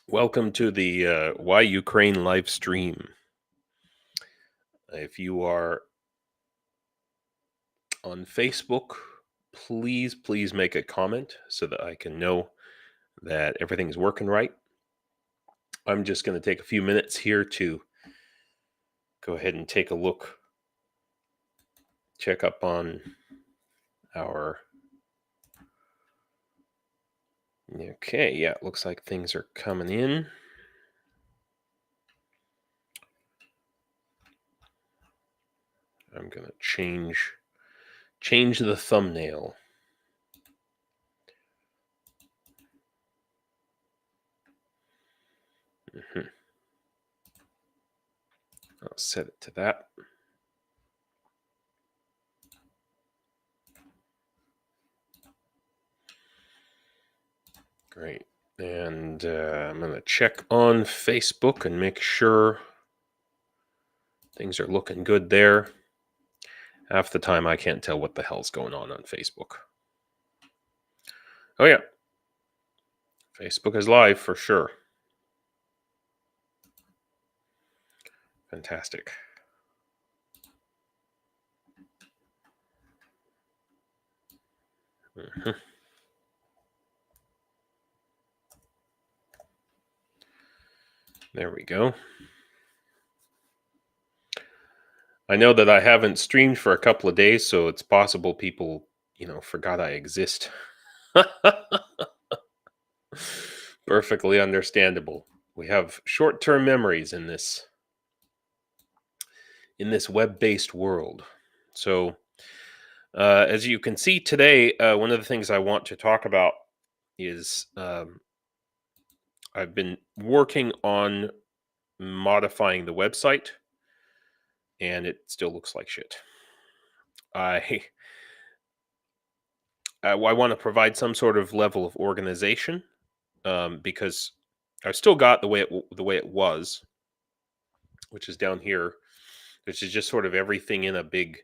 Welcome to the Why Ukraine live stream. If you are on Facebook, please make a comment so that I can know that everything's working right. I'm just going to take a few minutes here to go ahead and take a look, check up on our... Okay, yeah, it looks like things are coming in. I'm going to change the thumbnail. I'll set it to that. Great. And I'm going to check on Facebook and make sure things are looking good there. Half the time I can't tell what the hell's going on Facebook. Oh yeah. Facebook is live for sure. Fantastic. There we go. I know that I haven't streamed for a couple of days, so it's possible people, forgot I exist. Perfectly understandable. We have short-term memories in this web-based world. So, as you can see today, one of the things I want to talk about is I've been working on modifying the website, and it still looks like shit. I want to provide some sort of level of organization, because I've still got the way it was, which is down here, which is just sort of everything in a big,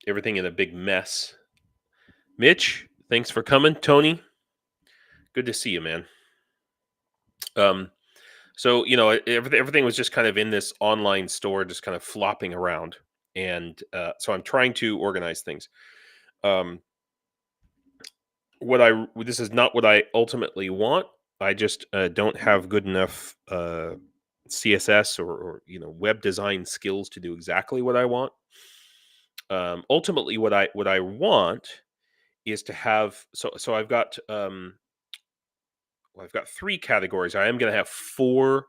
everything in a big mess. Mitch, thanks for coming. Tony, good to see you, man. So, everything was just kind of in this online store, just kind of flopping around. And so I'm trying to organize things. This is not what I ultimately want. I just don't have good enough CSS or web design skills to do exactly what I want. Ultimately, what I want is to have so I've got I've got 3 categories. I am going to have 4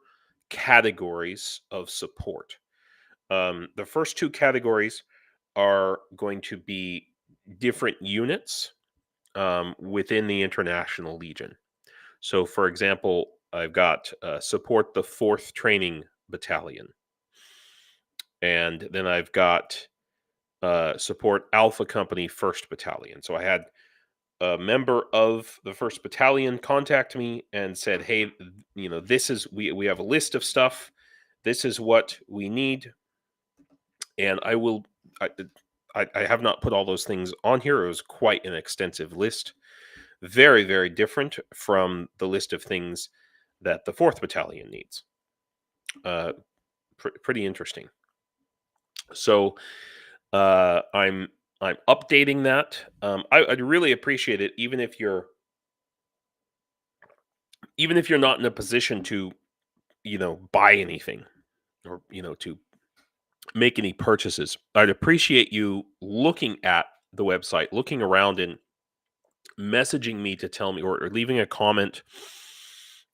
categories of support. The first 2 categories are going to be different units within the International Legion. So, for example, I've got support the 4th Training Battalion. And then I've got support Alpha Company 1st Battalion. So I had a member of the 1st Battalion contact me and said, hey, this is, we have a list of stuff. This is what we need. And I have not put all those things on here. It was quite an extensive list. Very, very different from the list of things that the 4th Battalion needs. Pretty interesting. So I'm updating that. I'd really appreciate it, even if you're not in a position to, buy anything or, to make any purchases. I'd appreciate you looking at the website, looking around and messaging me to tell me, or leaving a comment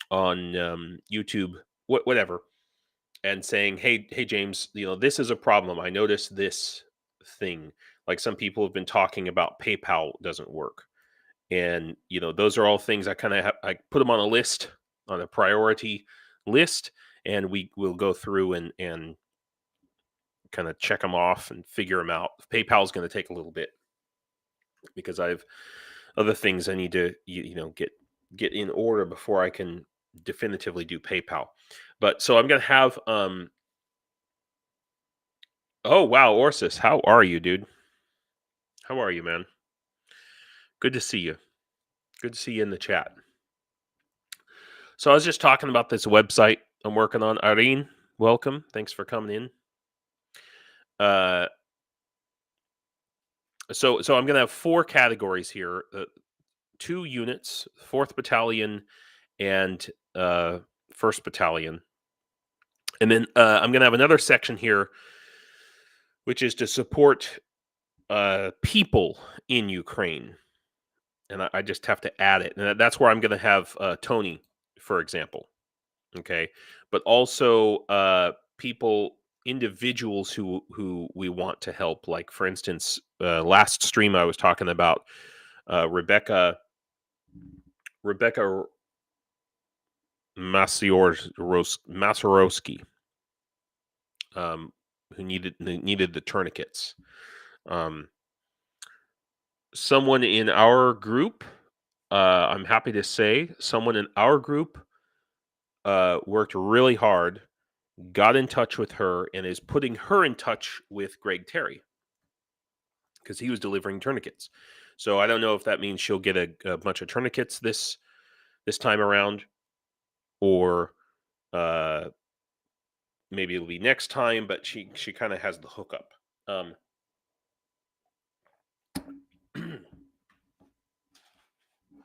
on YouTube, whatever, and saying, hey James, this is a problem. I noticed this thing. Like, some people have been talking about PayPal doesn't work. And, those are all things I kind of I put them on a list, on a priority list, and we will go through and kind of check them off and figure them out. PayPal is going to take a little bit because I have other things I need to, get in order before I can definitively do PayPal. But so I'm going to have, oh, wow, Orsis, how are you, dude? How are you, man? Good to see you. Good to see you in the chat. So I was just talking about this website I'm working on. Irene, welcome. Thanks for coming in. Uh, so I'm going to have 4 categories here: 2 units, 4th Battalion and 1st Battalion, and then I'm going to have another section here, which is to support people in Ukraine, and I just have to add it, and that's where I'm going to have Tony, for example. Okay, but also individuals who we want to help. Like, for instance, last stream I was talking about Rebecca Masarowski, who needed the tourniquets. Someone in our group, I'm happy to say, someone in our group worked really hard, got in touch with her, and is putting her in touch with Greg Terry because he was delivering tourniquets. So I don't know if that means she'll get a bunch of tourniquets this time around, or maybe it'll be next time. But she kind of has the hookup.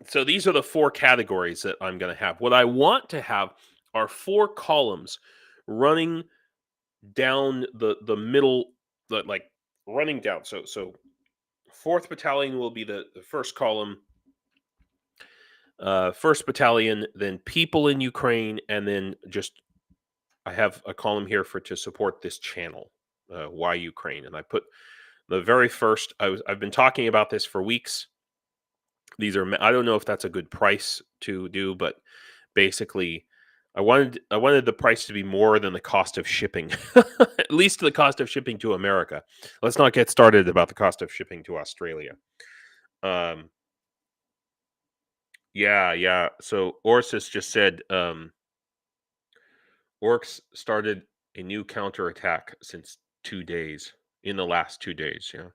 So these are the 4 categories that I'm going to have. What I want to have are 4 columns running down the middle, like running down. So 4th Battalion will be the first column, 1st Battalion, then people in Ukraine, and then just I have a column here to support this channel, why Ukraine, and I put the very first. I've been talking about this for weeks. These are, I don't know if that's a good price to do, but basically I wanted the price to be more than the cost of shipping, at least the cost of shipping to America. Let's not get started about the cost of shipping to Australia. Yeah. So Orsis just said orcs started a new counterattack since 2 days. In the last 2 days, yeah.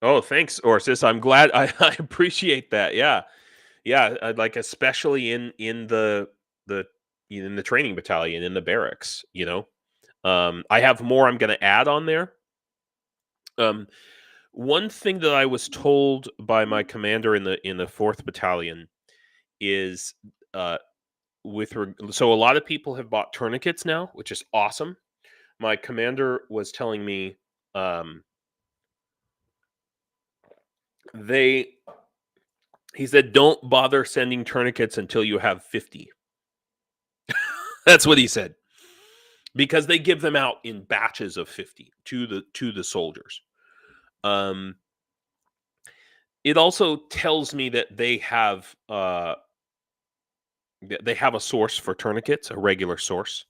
Oh, thanks, Orsis. I'm glad. I appreciate that. Yeah. I'd like, especially in the training battalion, in the barracks. I have more I'm going to add on there. One thing that I was told by my commander in the 4th Battalion is so a lot of people have bought tourniquets now, which is awesome. My commander was telling me he said, don't bother sending tourniquets until you have 50. That's what he said, because they give them out in batches of 50 to the soldiers. It also tells me that they have a source for tourniquets, a regular source.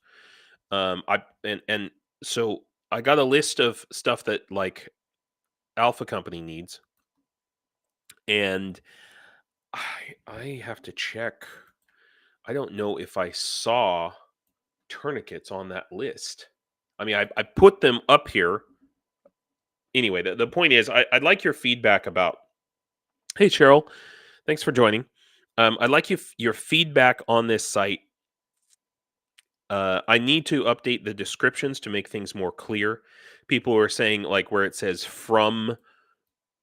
So I got a list of stuff that, like, Alpha Company needs, and I have to check. I don't know if I saw tourniquets on that list. I mean, I put them up here. Anyway, the point is, I'd like your feedback about. Hey, Cheryl, thanks for joining. I'd like your feedback on this site. I need to update the descriptions to make things more clear. People are saying, like, where it says from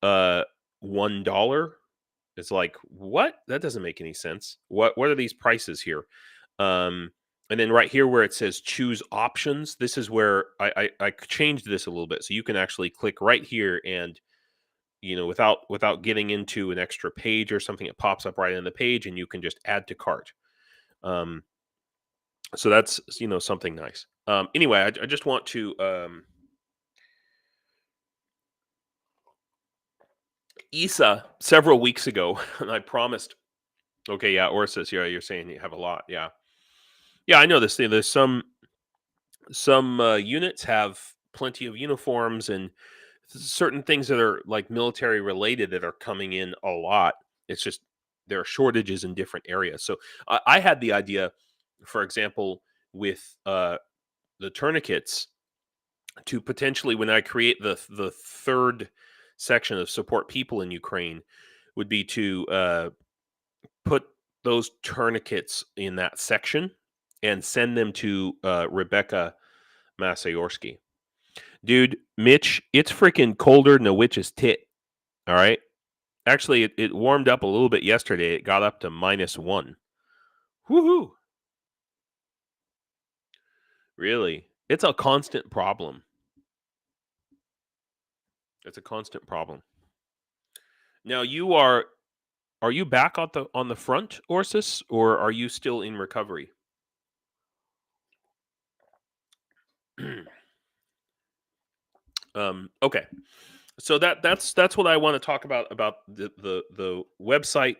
$1, it's like, what? That doesn't make any sense. What are these prices here? And then right here where it says choose options, this is where I changed this a little bit, so you can actually click right here, and without getting into an extra page or something, it pops up right on the page, and you can just add to cart. So that's something nice. Anyway, I just want to Isa several weeks ago, and I promised. Okay, yeah, Orsis, yeah, you're saying you have a lot, yeah. I know this thing. There's some units have plenty of uniforms and certain things that are, like, military related, that are coming in a lot. It's just there are shortages in different areas. So I had the idea, for example, with the tourniquets, to potentially, when I create the 3rd section of support people in Ukraine, would be to put those tourniquets in that section and send them to Rebecca Masayorsky. Dude, Mitch, it's freaking colder than a witch's tit. All right. Actually, it warmed up a little bit yesterday. It got up to -1. Woohoo! Really, it's a constant problem. It's a constant problem. Now, are you back on the front, Orsis, or are you still in recovery? Okay. So that's what I want to talk about the website,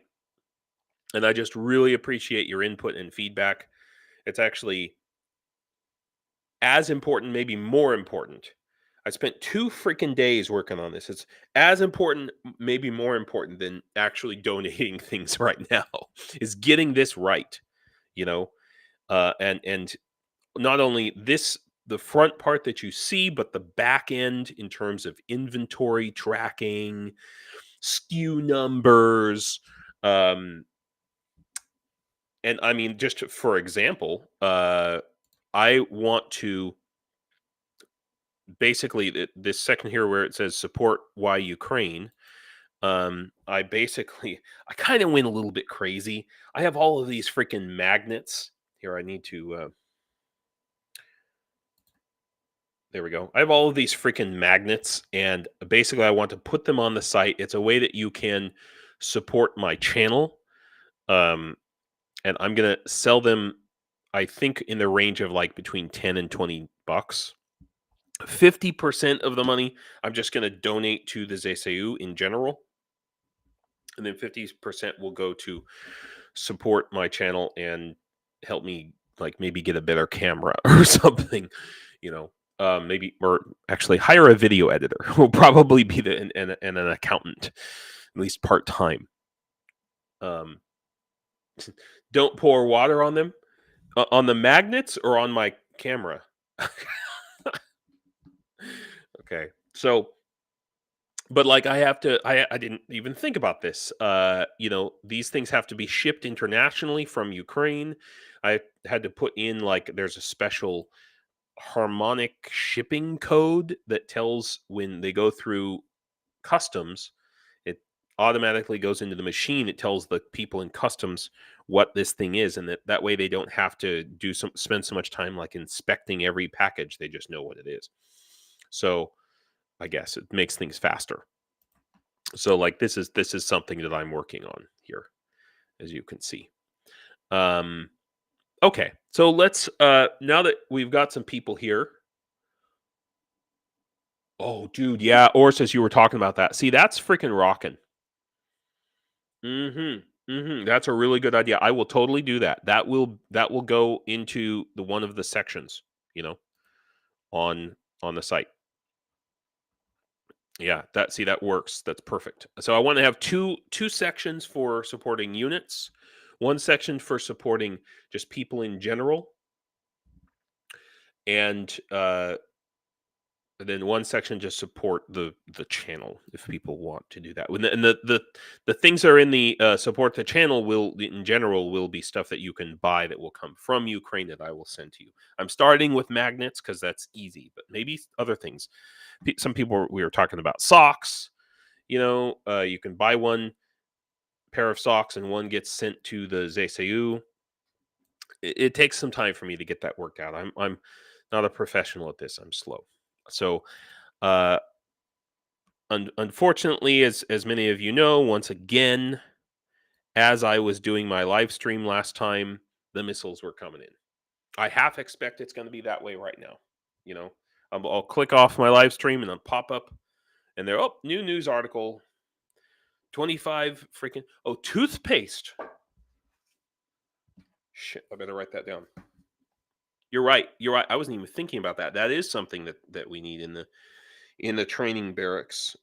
and I just really appreciate your input and feedback. It's actually as important, maybe more important. I spent 2 freaking days working on this. It's as important, maybe more important than actually donating things right now, is getting this right, you know? And not only this the front part that you see, but the back end in terms of inventory tracking, SKU numbers, and I mean, just for example, I want to basically this section here where it says support why Ukraine. I basically I kind of went a little bit crazy. I have all of these freaking magnets here. I need to there we go. I have all of these freaking magnets, and basically I want to put them on the site. It's a way that you can support my channel. And I'm gonna sell them, I think, in the range of like between 10 and $20. 50% of the money I'm just gonna donate to the ZSU in general, and then 50% will go to support my channel and help me like maybe get a better camera or something, you know. Maybe or actually hire a video editor. Will probably be and an accountant, at least part time. Um, don't pour water on them. On the magnets or on my camera? Okay. So, but like I have to I didn't even think about this. You know, these things have to be shipped internationally from Ukraine. I had to put in like there's a special harmonic shipping code that tells when they go through customs, it automatically goes into the machine. It tells the people in customs what this thing is, and that way they don't have to spend so much time like inspecting every package. They just know what it is. So I guess it makes things faster. So like this is something that I'm working on here, as you can see. Okay, so let's now that we've got some people here. Oh, dude, yeah. Or says you were talking about that. See, that's freaking rocking. That's a really good idea. I will totally do that. That will go into the one of the sections, you know, on the site. Yeah, that works. That's perfect. So I want to have two sections for supporting units, one section for supporting just people in general, and then one section just support the channel if people want to do that. And the things that are in the support the channel will in general will be stuff that you can buy that will come from Ukraine that I will send to you. I'm starting with magnets because that's easy, but maybe other things. Some people we were talking about socks. You know, you can buy one pair of socks and one gets sent to the ZSU. It takes some time for me to get that worked out. I'm not a professional at this. I'm slow. So uh, unfortunately, as many of you know, once again, as I was doing my live stream last time, the missiles were coming in. I half expect it's going to be that way right now. You know, I'll click off my live stream and then pop up, and there, oh, new news article. 25 freaking toothpaste. Shit, I better write that down. You're right. You're right. I wasn't even thinking about that. That is something that we need in the training barracks.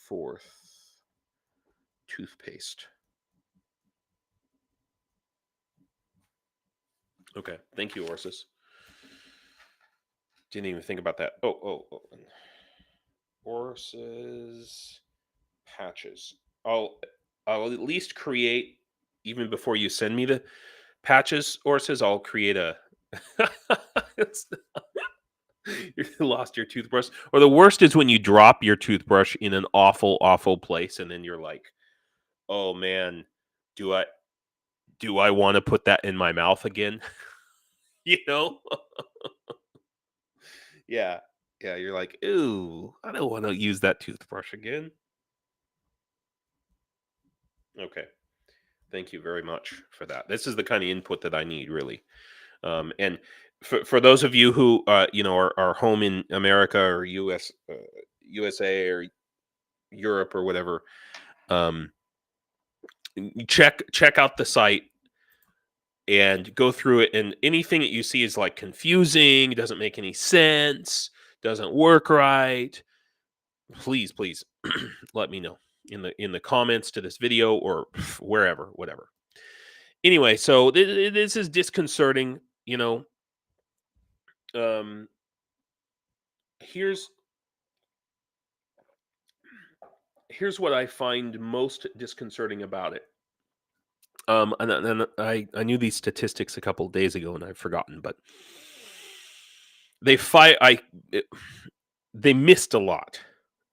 Fourth toothpaste. Okay, thank you, Orsis. Didn't even think about that. Oh. Orsis patches. I'll at least create even before you send me the patches, Orses, I'll create a. You lost your toothbrush. Or the worst is when you drop your toothbrush in an awful, awful place, and then you're like, "Oh man, do I want to put that in my mouth again?" you know? Yeah, yeah. You're like, "Ooh, I don't want to use that toothbrush again." Okay, thank you very much for that. This is the kind of input that I need, really. And for those of you who are home in America or USA or Europe or whatever, um, check out the site and go through it. And anything that you see is like confusing, doesn't make any sense, doesn't work right. Please let me know in the comments to this video or wherever, whatever. Anyway, so this is disconcerting. Um, here's what I find most disconcerting about it. And I knew these statistics a couple of days ago and I've forgotten, but they fight. They missed a lot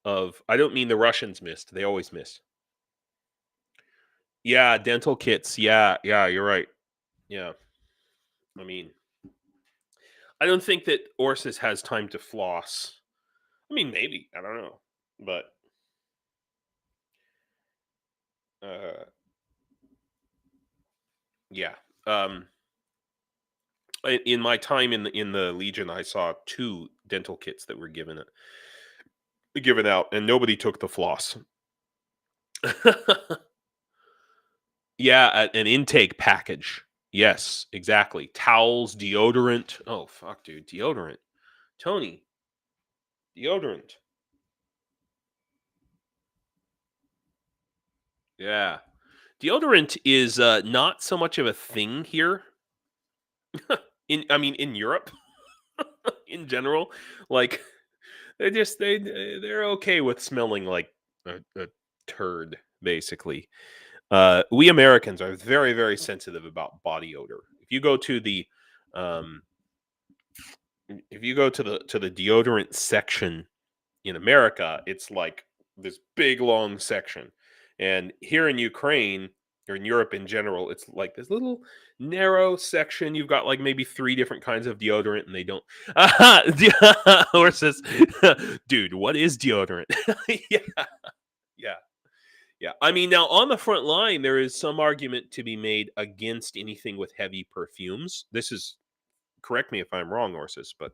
of. I don't mean the Russians missed. They always miss. Yeah, dental kits. Yeah, you're right. Yeah, I mean, I don't think that Orsis has time to floss. I mean, maybe I don't know, but uh, yeah. Um, in my time in the Legion, I saw 2 dental kits that were given out, and nobody took the floss. Yeah, an intake package. Yes, exactly. Towels, deodorant. Oh fuck, dude, deodorant. Tony, deodorant. Yeah, deodorant is not so much of a thing here. In Europe, in general, like they're okay with smelling like a turd, basically. We Americans are very, very sensitive about body odor. Um, if you go to the deodorant section in America, it's like this big long section, and here in Ukraine or in Europe in general, it's like this little narrow section. You've got like maybe 3 different kinds of deodorant, and they don't. Or says, dude, what is deodorant? Yeah, yeah. Yeah, I mean, now on the front line, there is some argument to be made against anything with heavy perfumes. This is correct me if I'm wrong, Orsis, but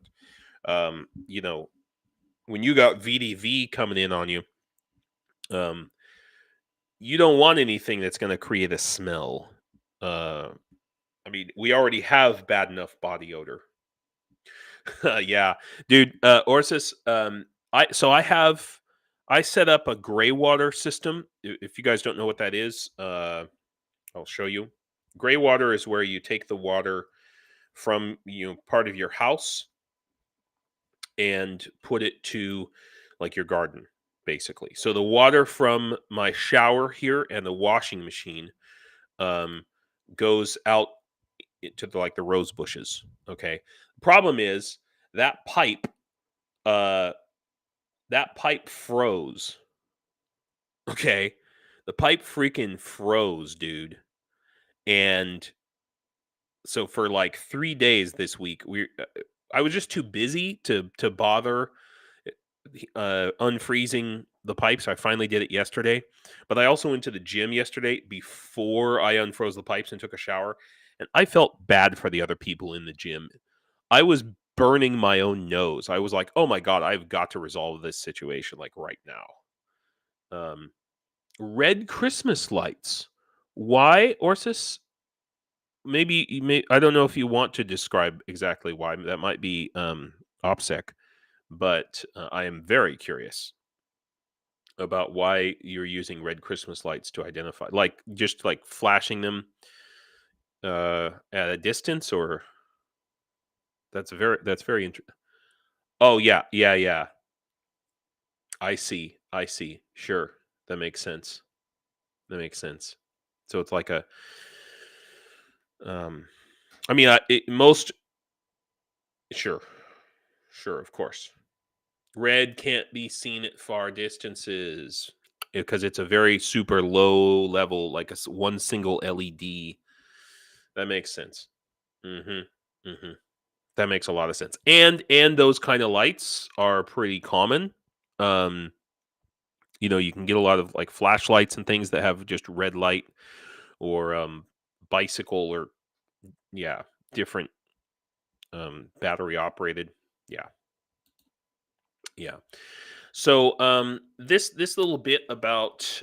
um, you know, when you got VDV coming in on you, um, you don't want anything that's going to create a smell. Uh, I mean, we already have bad enough body odor. Yeah, dude, Orsis. I set up a gray water system. If you guys don't know what that is, I'll show you. Gray water is where you take the water from part of your house and put it to like your garden, basically. So the water from my shower here and the washing machine um, goes out to like the rose bushes. Okay. Problem is that pipe, uh, froze. Okay. The pipe freaking froze, dude. And so for like 3 days this week, I was just too busy to bother unfreezing the pipes. I finally did it yesterday, but I also went to the gym yesterday before I unfroze the pipes and took a shower, and I felt bad for the other people in the gym. I was burning my own nose. I was like, "Oh my god, I've got to resolve this situation like right now." Red Christmas lights. Why, Orsis? Maybe I don't know if you want to describe exactly why. That might be OPSEC, but I am very curious about why you're using red Christmas lights to identify, like just like flashing them at a distance, or that's very interesting. Oh yeah. I see. Sure, that makes sense. That makes sense. So it's like a, I mean, most sure, of course. Red can't be seen at far distances because it's a very super low level, like one single LED. That makes sense. Mm-hmm. Mm-hmm. That makes a lot of sense. And those kind of lights are pretty common. You can get a lot of like flashlights and things that have just red light, or bicycle, or yeah, different battery operated. Yeah. Yeah. So this little bit about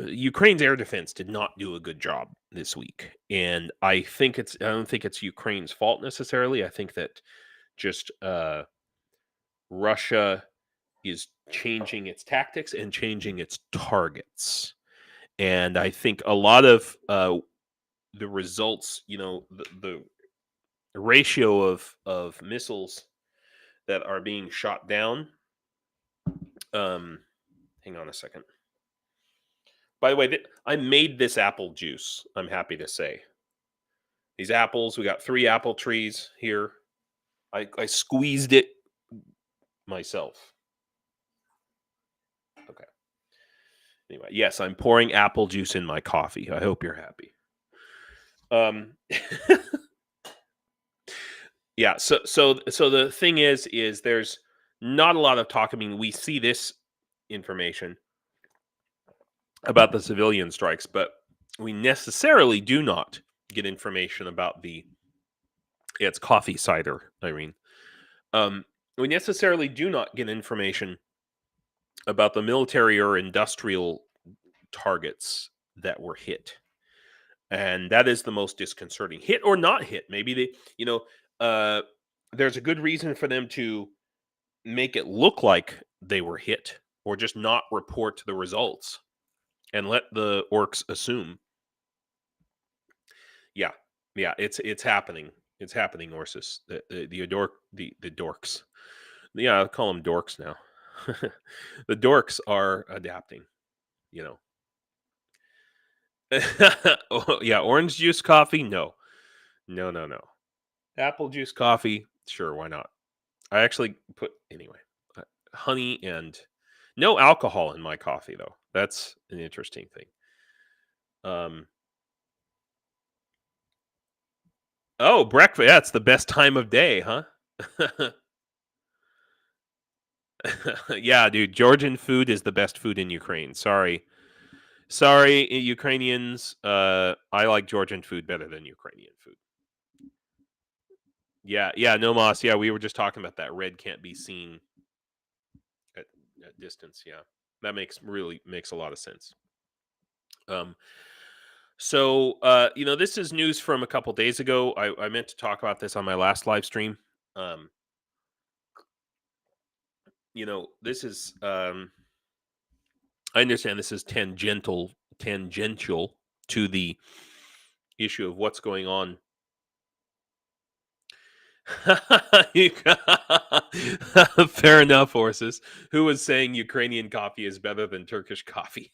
Ukraine's air defense did not do a good job this week, and I don't think it's Ukraine's fault necessarily. I think that just Russia is changing its tactics and changing its targets, and I think a lot of the results, the ratio of missiles that are being shot down. Hang on a second. By the way, I made this apple juice, I'm happy to say. These apples, we got 3 apple trees here. I squeezed it myself. Okay. Anyway, yes, I'm pouring apple juice in my coffee. I hope you're happy. Yeah, so the thing is there's not a lot of talk. I mean, we see this information about the civilian strikes, but we necessarily do not get information about it's coffee cider, Irene. We necessarily do not get information about the military or industrial targets that were hit. And that is the most disconcerting. Hit or not hit. Maybe there's a good reason for them to make it look like they were hit, or just not report the results and let the orcs assume. Yeah, it's happening. It's happening, Orsis. The dorks. Yeah, I'll call them dorks now. The dorks are adapting. Oh, yeah, orange juice coffee? No. No. Apple juice coffee? Sure, why not? I actually put anyway. Honey and no alcohol in my coffee, though. That's an interesting thing. Oh, breakfast. Yeah, it's the best time of day, huh? Yeah, dude. Georgian food is the best food in Ukraine. Sorry, Ukrainians. I like Georgian food better than Ukrainian food. Yeah, no Moss. Yeah, we were just talking about that. Red can't be seen at distance. Yeah, that makes a lot of sense. So this is news from a couple days ago. I meant to talk about this on my last live stream. This is I understand this is tangential to the issue of what's going on. Fair enough, horses. Who was saying Ukrainian coffee is better than Turkish coffee?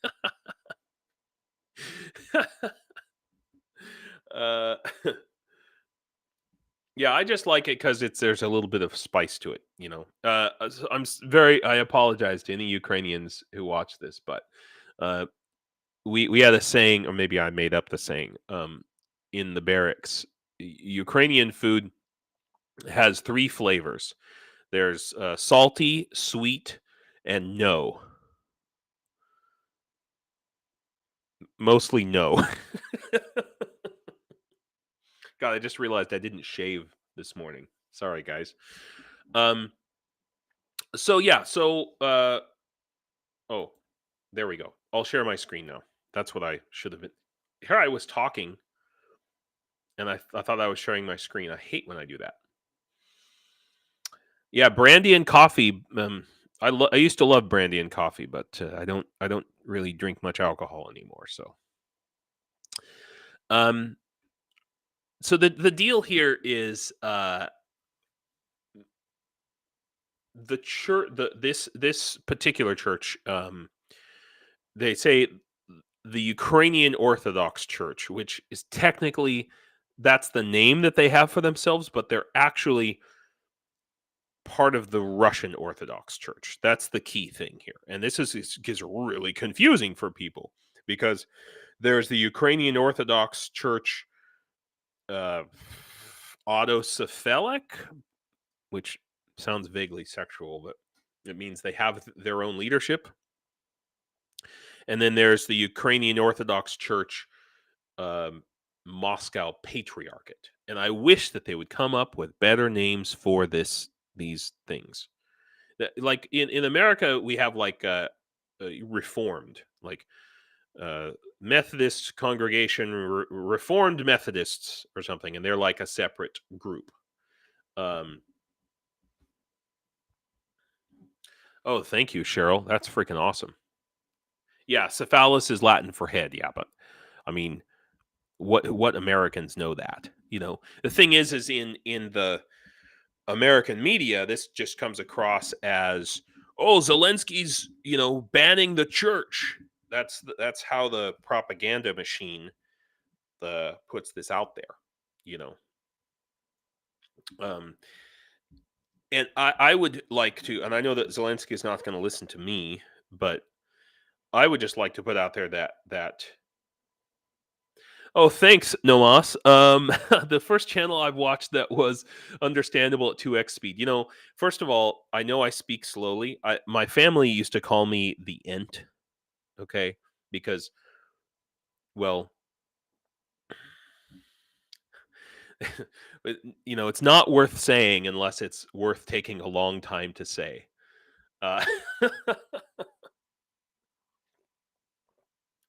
Yeah, I just like it because there's a little bit of spice to it. I apologize to any Ukrainians who watch this, but we had a saying, or maybe I made up the saying. In the barracks, Ukrainian food has 3 flavors. There's salty, sweet, and no. Mostly no. God, I just realized I didn't shave this morning. Sorry, guys. So yeah, oh, there we go. I'll share my screen now. That's what I should have been. Here I was talking, and I thought I was sharing my screen. I hate when I do that. Yeah, brandy and coffee. I used to love brandy and coffee, but I don't really drink much alcohol anymore. So, so the deal here is the church. This particular church. they say the Ukrainian Orthodox Church, which is technically that's the name that they have for themselves, but they're actually part of the Russian Orthodox Church. That's the key thing here. And this gets really confusing for people because there's the Ukrainian Orthodox Church uh autocephalic, which sounds vaguely sexual, but it means they have their own leadership. And then there's the Ukrainian Orthodox Church um, Moscow Patriarchate. And I wish that they would come up with better names for these things. Like in America, we have like Reformed, like Methodist congregation, Reformed Methodists or something, and they're like a separate group. Um, oh, thank you, Cheryl. That's freaking awesome. Yeah, cephalus is Latin for head. Yeah, but I mean, what Americans know that? The thing is in the American media, this just comes across as, oh, Zelensky's banning the church. That's how the propaganda machine puts this out there. You know, um, and I would like to, and I know that Zelensky is not going to listen to me, but I would just like to put out there that. Oh, thanks, Nomas. The first channel I've watched that was understandable at 2x speed. First of all, I know I speak slowly. My family used to call me the Ent, okay? Because, well, it's not worth saying unless it's worth taking a long time to say. Uh,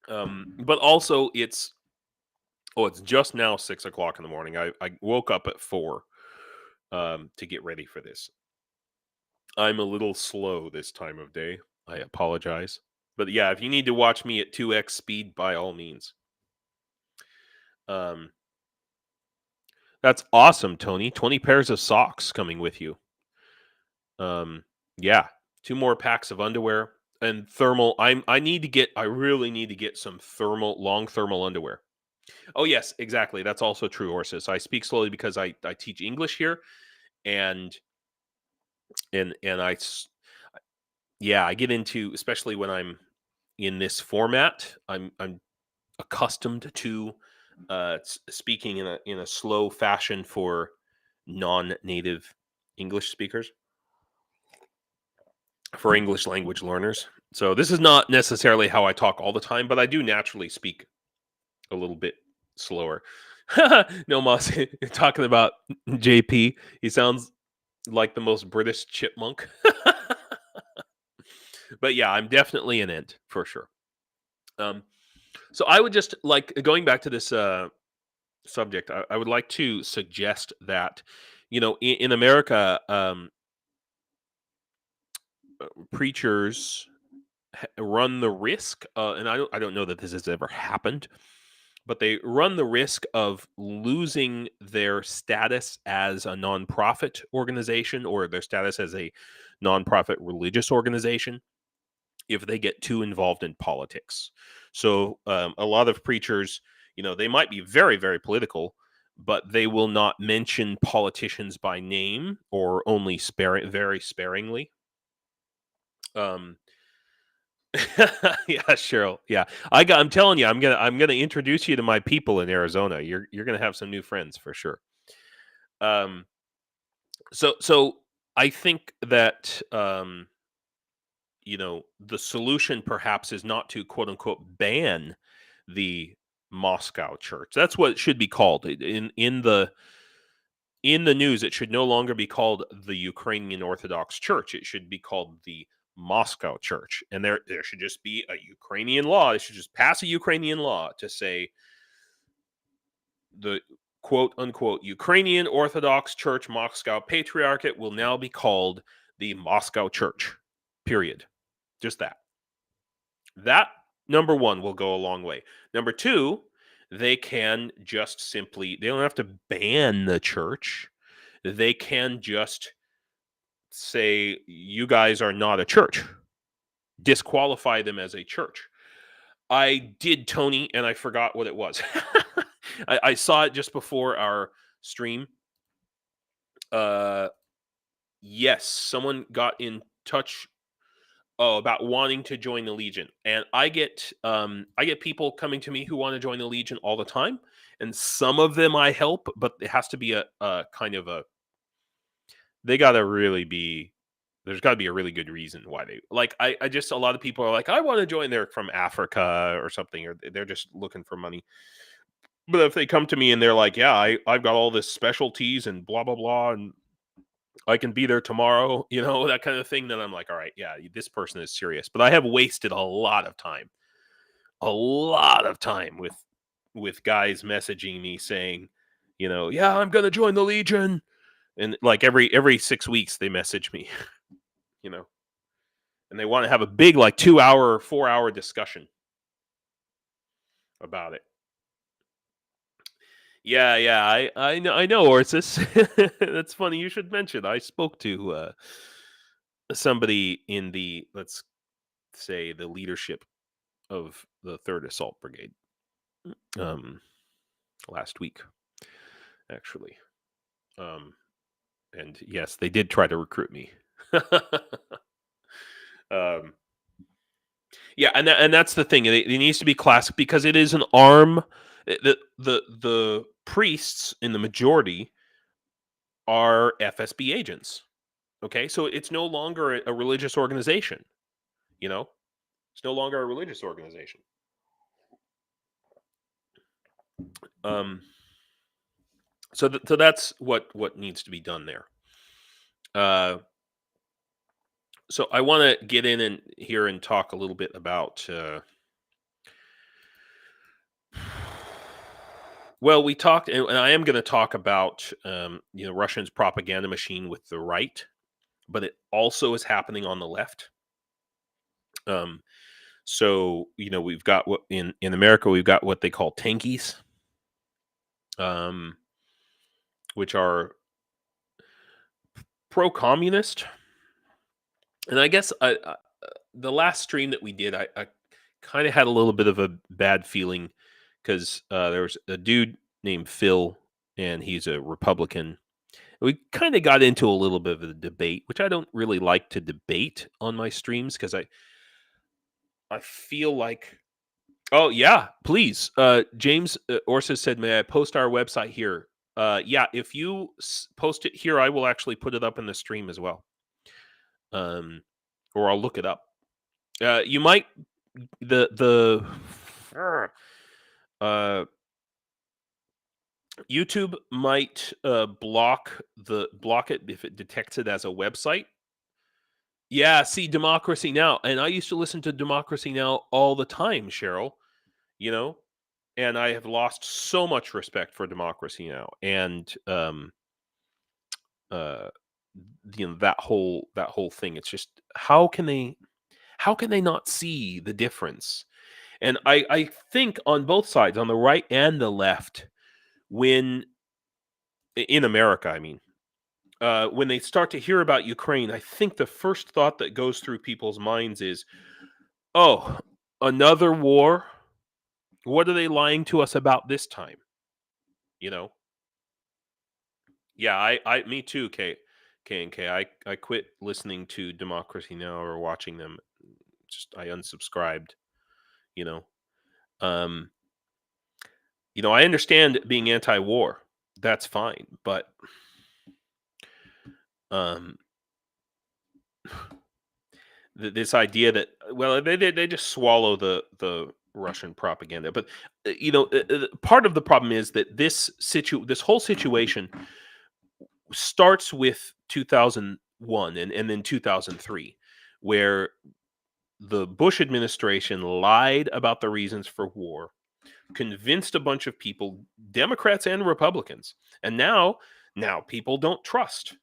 but also, it's just now 6 o'clock in the morning. I woke up at 4 to get ready for this. I'm a little slow this time of day. I apologize. But yeah, if you need to watch me at 2x speed, by all means. Um, that's awesome, Tony. 20 pairs of socks coming with you. Yeah, 2 more packs of underwear and thermal. I really need to get some long thermal underwear. Oh yes, exactly. That's also true, Horses. I speak slowly because I teach English here, and I get into, especially when I'm in this format, I'm accustomed to speaking in a slow fashion for non-native English speakers, for English language learners. So this is not necessarily how I talk all the time, but I do naturally speak a little bit slower. No, Moss, talking about JP, he sounds like the most British chipmunk. But yeah, I'm definitely an Ent for sure. So I would just like, going back to this subject, I would like to suggest that, in America, preachers run the risk, and I don't know that this has ever happened, but they run the risk of losing their status as a nonprofit organization or their status as a nonprofit religious organization if they get too involved in politics. So a lot of preachers, they might be very, very political, but they will not mention politicians by name or only very sparingly. Yeah, Cheryl. Yeah, I'm telling you, I'm gonna introduce you to my people in Arizona. You're gonna have some new friends for sure. Um, so I think that the solution perhaps is not to quote unquote ban the Moscow church. That's what it should be called in the news. It should no longer be called the Ukrainian Orthodox Church. It should be called the Moscow Church. And there should just be a Ukrainian law. They should just pass a Ukrainian law to say the quote unquote Ukrainian Orthodox Church Moscow Patriarchate will now be called the Moscow Church. Period. Just that. That, number one, will go a long way. Number two, they can just simply, they don't have to ban the church. They can just say, you guys are not a church. Disqualify them as a church. I did, Tony, and I forgot what it was. I saw it just before our stream. Yes, someone got in touch about wanting to join the Legion, and I get people coming to me who want to join the Legion all the time, and some of them I help, but it has to be a kind of a they gotta really be there's got to be a really good reason why they like. I just a lot of people are like, I want to join. They're from Africa or something, or they're just looking for money. But if they come to me and they're like, yeah, I've got all this specialties and blah blah blah, and I can be there tomorrow, that kind of thing, then I'm like, all right, yeah, this person is serious. But I have wasted a lot of time with guys messaging me saying, yeah, I'm gonna join the Legion, and like every 6 weeks they message me, you know, and they want to have a big like 2 hour, 4 hour discussion about it. Yeah, I know, Orsis. That's funny. You should mention. I spoke to somebody in the, let's say, the leadership of the 3rd Assault Brigade last week, actually. And yes, they did try to recruit me. Yeah, and that's the thing. It needs to be classic because it is an arm. The priests in the majority are FSB agents. Okay, so it's no longer a religious organization. It's no longer a religious organization. So that's what needs to be done there. So I want to get in and here and talk a little bit about. Well, we talked, and I am going to talk about Russia's propaganda machine with the right, but it also is happening on the left. So we've got what in America we've got what they call tankies, which are pro-communist, and I guess the last stream that we did, I kind of had a little bit of a bad feeling because there was a dude named Phil, and he's a Republican. We kind of got into a little bit of a debate, which I don't really like to debate on my streams because I feel like, oh yeah, please, James Orsa said, may I post our website here? Yeah, if you post it here, I will actually put it up in the stream as well, or I'll look it up. You might YouTube might block it if it detects it as a website. Yeah, see, Democracy Now! And I used to listen to Democracy Now! All the time, Cheryl, and I have lost so much respect for Democracy Now! And that whole thing. It's just how can they not see the difference? And I think on both sides, on the right and the left, when in America, I mean, when they start to hear about Ukraine, I think the first thought that goes through people's minds is, oh, another war? What are they lying to us about this time? Yeah, me too, K and K. I quit listening to Democracy Now! Or watching them. Just I unsubscribed, Um, I understand being anti-war. That's fine, but this idea that, well, they just swallow the Russian propaganda. But part of the problem is that this whole situation starts with 2001 and then 2003, where the Bush administration lied about the reasons for war, convinced a bunch of people, Democrats and Republicans, and now people don't trust.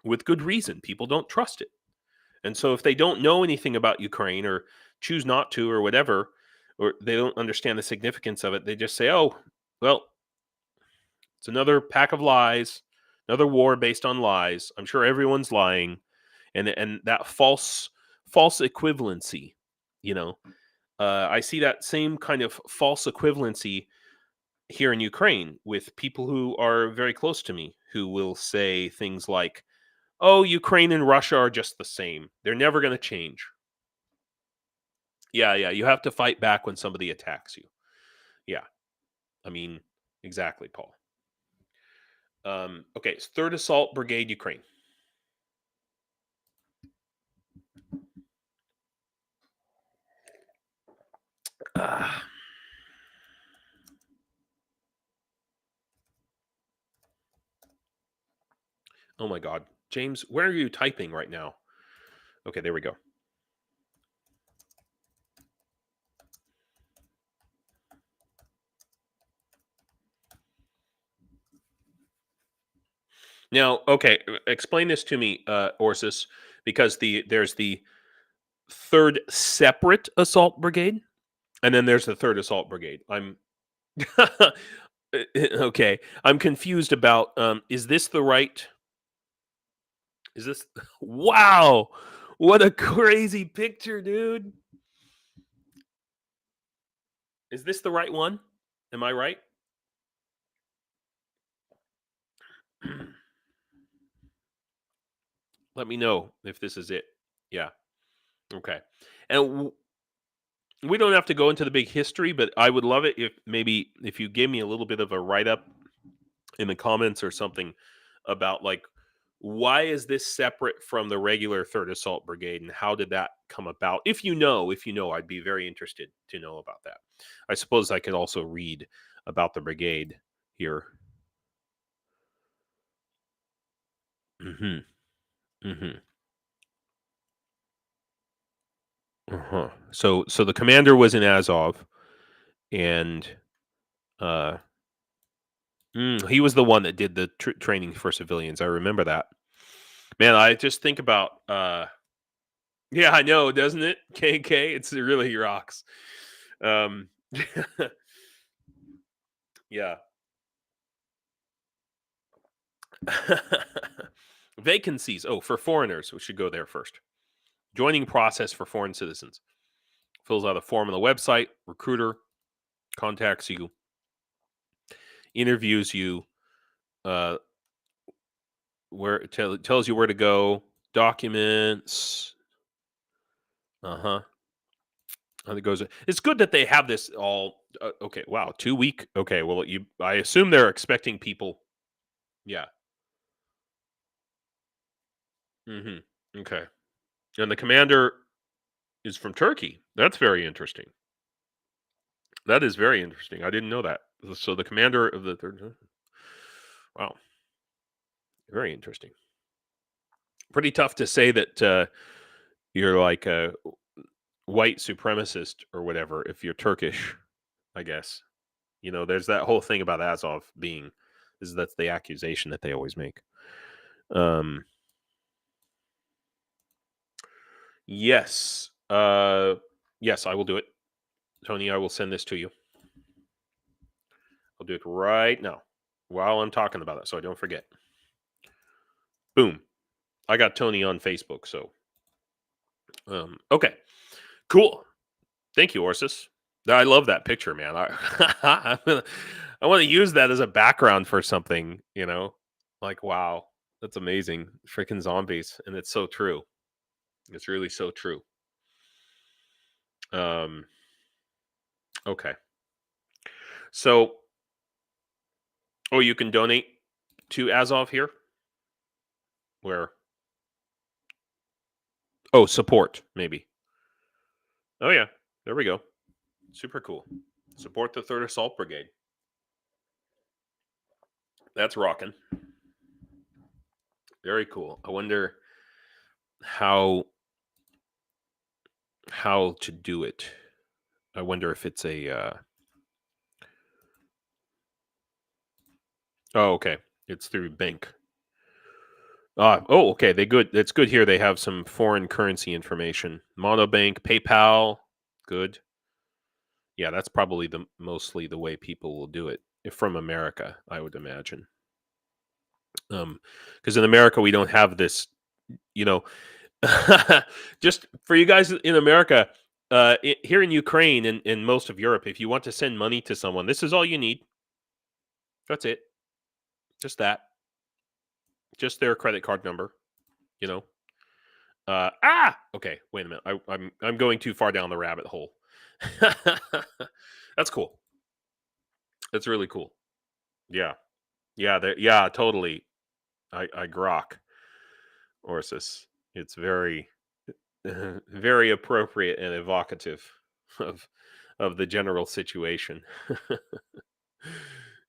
With good reason, people don't trust it. And so if they don't know anything about Ukraine or choose not to or whatever, or they don't understand the significance of it, they just say, oh, well, it's another pack of lies, another war based on lies. I'm sure everyone's lying. And that false equivalency, I see that same kind of false equivalency here in Ukraine with people who are very close to me who will say things like, "Oh, Ukraine and Russia are just the same. They're never going to change." Yeah, yeah, you have to fight back when somebody attacks you. Yeah, I mean, exactly, Paul. Okay, it's 3rd Assault Brigade, Ukraine. Ah. Oh my God, James, where are you typing right now? Okay, there we go. Now, okay, explain this to me, Orsis, because there's the 3rd Separate Assault Brigade, and then there's the 3rd Assault Brigade. I'm okay. I'm confused about. Is this the right? Is this? Wow! What a crazy picture, dude. Is this the right one? Am I right? Let me know if this is it. Yeah. Okay. And we don't have to go into the big history, but I would love it if maybe if you gave me a little bit of a write up in the comments or something about like why is this separate from the regular 3rd Assault Brigade and how did that come about? If you know, I'd be very interested to know about that. I suppose I could also read about the brigade here. Mhm. Mhm. Uh-huh. So the commander was in Azov and uh he was the one that did the training for civilians. I remember that. Man, I just think about yeah, I know, doesn't it? KK, it's really rocks. Um yeah. Vacancies. Oh, for foreigners, we should go there first. Joining process for foreign citizens. Fills out a form on the website. Recruiter contacts you, interviews you, uh, tells you where to go, documents. Uh huh. And it goes. It's good that they have this all. Okay. Wow. 2 week. Okay. Well, I assume they're expecting people. Yeah. Mm-hmm. Okay. And the commander is from Turkey. That's very interesting. That is very interesting. I didn't know that. So the commander of the third. Wow, very interesting. Pretty tough to say that you're like a white supremacist or whatever if you're Turkish. I guess there's that whole thing about Azov being. That's the accusation that they always make. Um. Yes. Yes, I will do it, Tony. I will send this to you. I'll do it right now while I'm talking about it, so I don't forget. Boom. I got Tony on Facebook, so okay, cool. Thank you, Orsis. I love that picture, man. I want to use that as a background for something. Like wow, that's amazing. Freaking zombies, and it's so true. It's really so true. Um, okay, so you can donate to Azov here. Where? Oh, support maybe. Oh yeah, there we go. Super cool. Support the 3rd Assault Brigade. That's rocking. Very cool. I wonder how to do it. I wonder if it's a oh, okay. It's through bank. Oh, okay. It's good here. They have some foreign currency information. Monobank, PayPal, good. Yeah, that's probably mostly the way people will do it if from America, I would imagine. Because in America we don't have this, you know, just for you guys in America. here in Ukraine and in most of Europe, if you want to send money to someone, this is all you need. That's it. Just that. Just their credit card number. You know. Okay. Wait a minute. I'm going too far down the rabbit hole. That's cool. That's really cool. Yeah. Yeah. Totally. I grok Orsis. It's very, very appropriate and evocative of the general situation.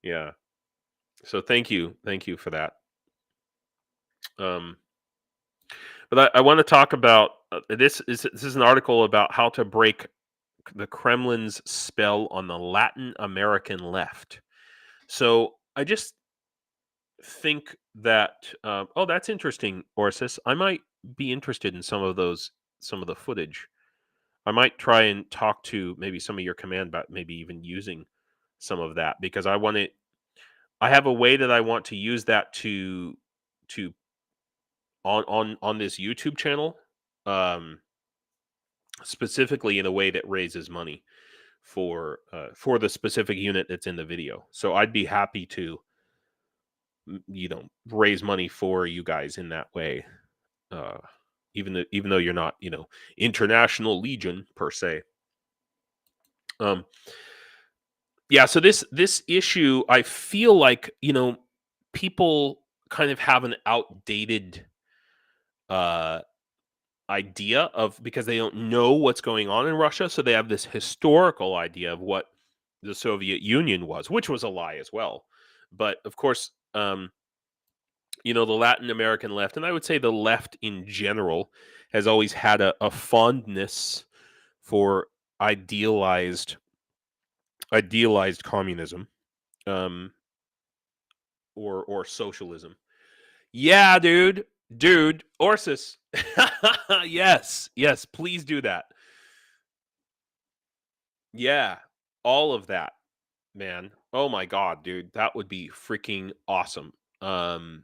Yeah. So thank you for that. But I want to talk about this is an article about how to break the Kremlin's spell on the Latin American left. So I just think that oh, that's interesting, Orsis. I might be interested in some of the footage. I might try and talk to maybe some of your command about maybe even using some of that, because I have a way that I want to use that to on this YouTube channel, um, specifically in a way that raises money for the specific unit that's in the video. So I'd be happy to raise money for you guys in that way, uh, even though you're not international legion per se. Yeah, so this issue, I feel like people kind of have an outdated uh idea of, because they don't know what's going on in Russia, so they have this historical idea of what the Soviet Union was, which was a lie as well. But of course, the Latin American left, and I would say the left in general, has always had a fondness for idealized communism, um, or socialism. Yeah, dude, Orsis. Yes, please do that. Yeah, all of that, man. Oh my god, dude, that would be freaking awesome. And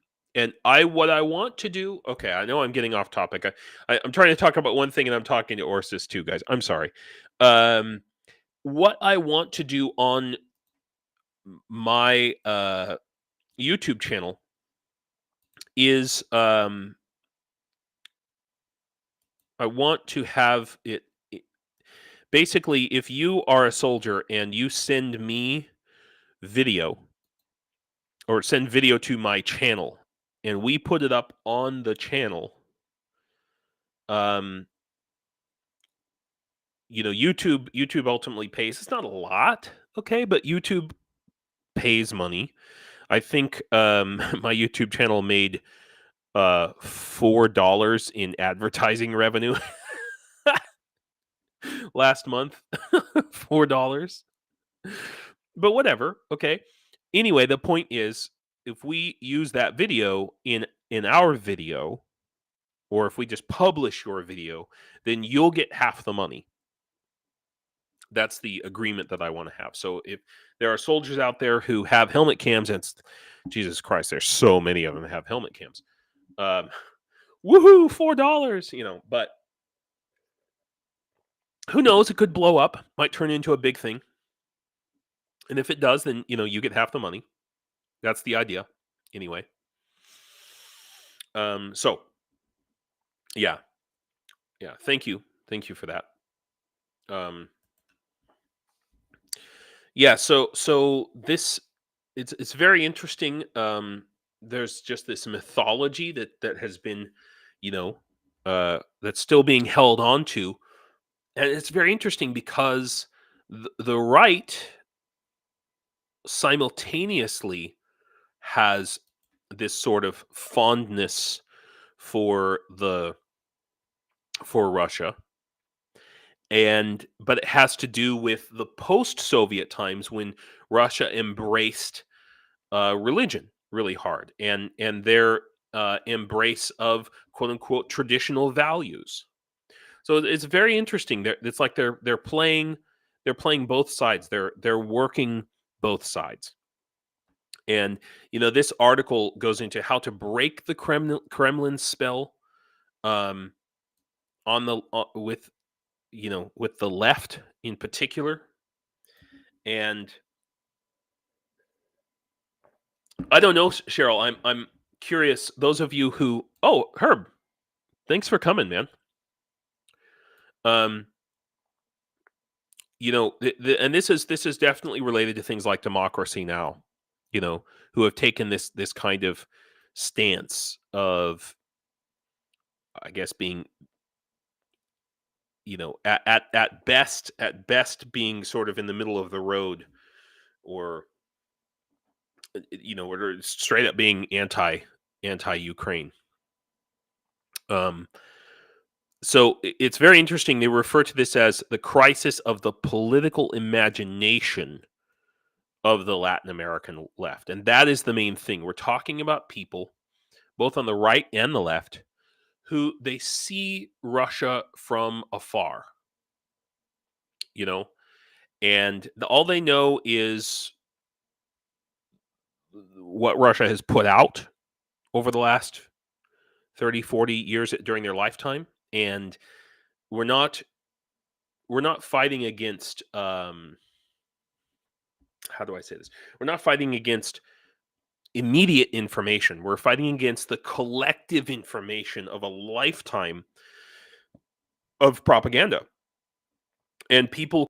what I want to do. Okay, I know I'm getting off topic. I'm trying to talk about one thing, and I'm talking to Orsis too, guys. I'm sorry. Um, what I want to do on my YouTube channel is I want to have it basically, if you are a soldier and you send me video, or send video to my channel, and we put it up on the channel, um YouTube ultimately pays. It's not a lot, okay, but YouTube pays money. I think my YouTube channel made $4 in advertising revenue last month. $4. But whatever, okay. Anyway, the point is, if we use that video in our video, or if we just publish your video, then you'll get half the money. That's the agreement that I want to have. So if there are soldiers out there who have helmet cams, and Jesus Christ, there's so many of them that have helmet cams. Woohoo, $4, but who knows? It could blow up, might turn into a big thing. And if it does, then you get half the money. That's the idea, anyway. So yeah. Thank you for that. Yeah. So this, it's very interesting. There's just this mythology that has been, that's still being held on to, and it's very interesting because the right simultaneously has this sort of fondness for Russia, but it has to do with the post-Soviet times when Russia embraced religion really hard, and their embrace of quote unquote traditional values. So it's very interesting. It's like they're playing both sides. They're working both sides. And this article goes into how to break the Kremlin spell, on the with with the left in particular. And I don't know, Cheryl. I'm curious. Those of you who, oh, Herb, thanks for coming, man. Um, and this is definitely related to things like Democracy Now. Who have taken this kind of stance of, I guess, being, at best being sort of in the middle of the road, or or straight up being anti-Ukraine. So it's very interesting. They refer to this as the crisis of the political imagination of the Latin American left. And that is the main thing. We're talking about people, both on the right and the left, who they see Russia from afar, and all they know is what Russia has put out over the last 30, 40 years during their lifetime. And we're not fighting against, how do I say this? We're not fighting against immediate information. We're fighting against the collective information of a lifetime of propaganda. And people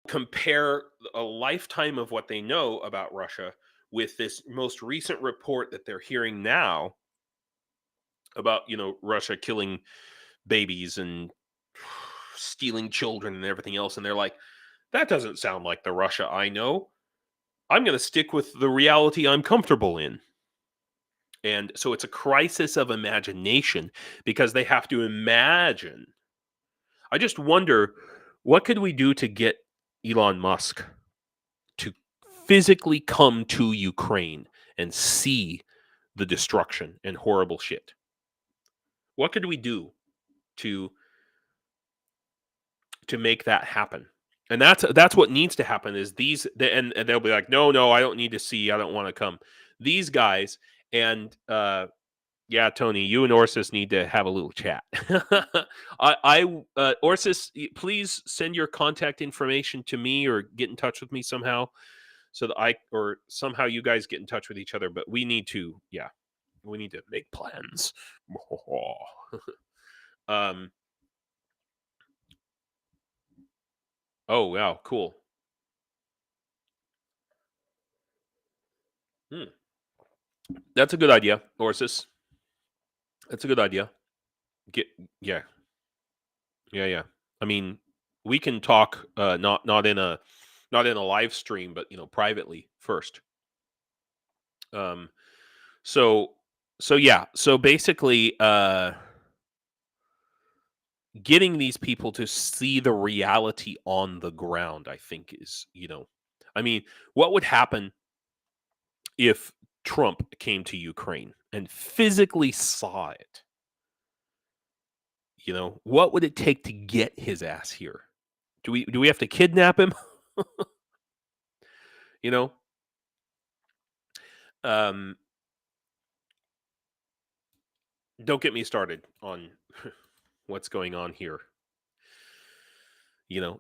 compare a lifetime of what they know about Russia with this most recent report that they're hearing now about, Russia killing babies and stealing children and everything else. And they're like, that doesn't sound like the Russia I know. I'm going to stick with the reality I'm comfortable in. And so it's a crisis of imagination, because they have to imagine. I just wonder, what could we do to get Elon Musk to physically come to Ukraine and see the destruction and horrible shit? What could we do to make that happen? And that's what needs to happen, is and they'll be like, no, I don't need to see, I don't want to come. These guys, and yeah, Tony, you and Orsis need to have a little chat. Orsis, please send your contact information to me, or get in touch with me somehow, so that or somehow you guys get in touch with each other. But we need to make plans. Oh, wow, cool. That's a good idea, Orsis. That's a good idea. Yeah. Yeah. I mean, we can talk, not in a live stream, but privately first. So yeah. So basically, getting these people to see the reality on the ground, I think, is, I mean, what would happen if Trump came to Ukraine and physically saw it? What would it take to get his ass here? Do we have to kidnap him? you know, um, don't get me started on what's going on here.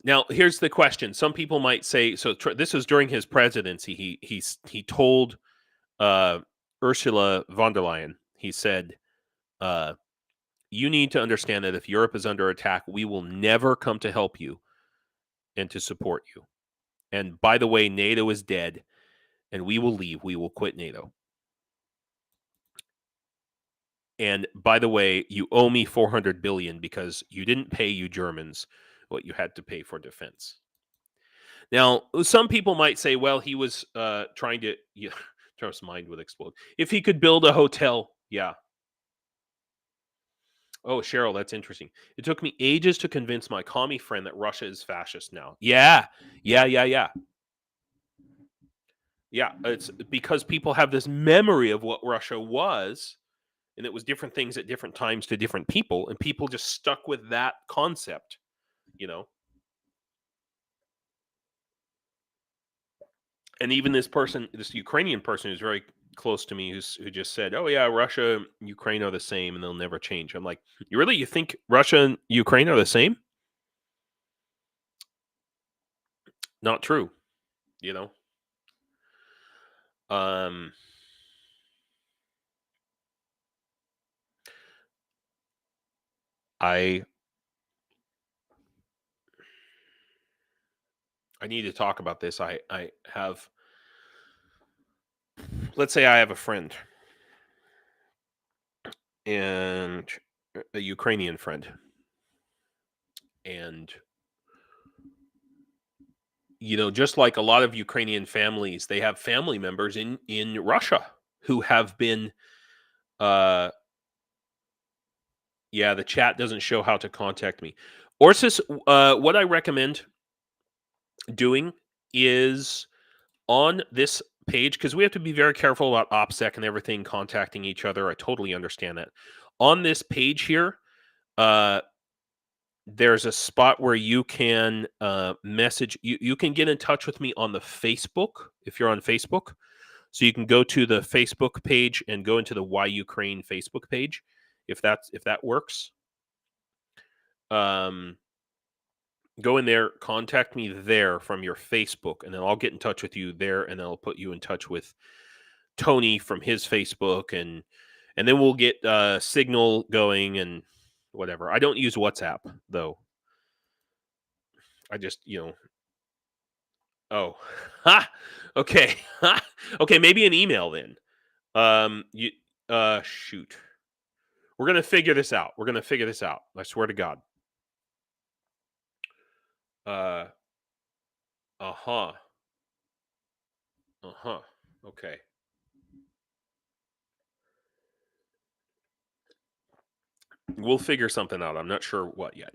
Now here's the question. Some people might say, so this was during his presidency. He told Ursula von der Leyen, he said, you need to understand that if Europe is under attack, we will never come to help you and to support you. And by the way, NATO is dead, and we will leave. We will quit NATO. And by the way, you owe me 400 billion because you didn't pay, you Germans, what you had to pay for defense. Now, some people might say, well, he was trying to, Trump's mind would explode. If he could build a hotel, yeah. Oh, Cheryl, that's interesting. It took me ages to convince my commie friend that Russia is fascist now. Yeah. Yeah, it's because people have this memory of what Russia was, and it was different things at different times to different people, and people just stuck with that concept, And even this Ukrainian person who's very close to me, who just said, "Oh yeah, Russia and Ukraine are the same, and they'll never change." I'm like, you think Russia and Ukraine are the same? not true, you know. Um, I need to talk about this. I have, let's say I have a friend, and a Ukrainian friend, and just like a lot of Ukrainian families, they have family members in Russia who have been. Yeah, the chat doesn't show how to contact me. Orsis, what I recommend doing is on this page, because we have to be very careful about OPSEC and everything contacting each other. I totally understand that. On this page here, there's a spot where you can message. You can get in touch with me on the Facebook if you're on Facebook. So you can go to the Facebook page and go into the Why Ukraine Facebook page if that works. Go in there, contact me there from your Facebook, and then I'll get in touch with you there, and then I'll put you in touch with Tony from his Facebook, and then we'll get Signal going and whatever. I don't use WhatsApp though. I just oh, ha, okay, okay, maybe an email then. You shoot, we're gonna figure this out. I swear to God. Uh huh. Okay. We'll figure something out. I'm not sure what yet.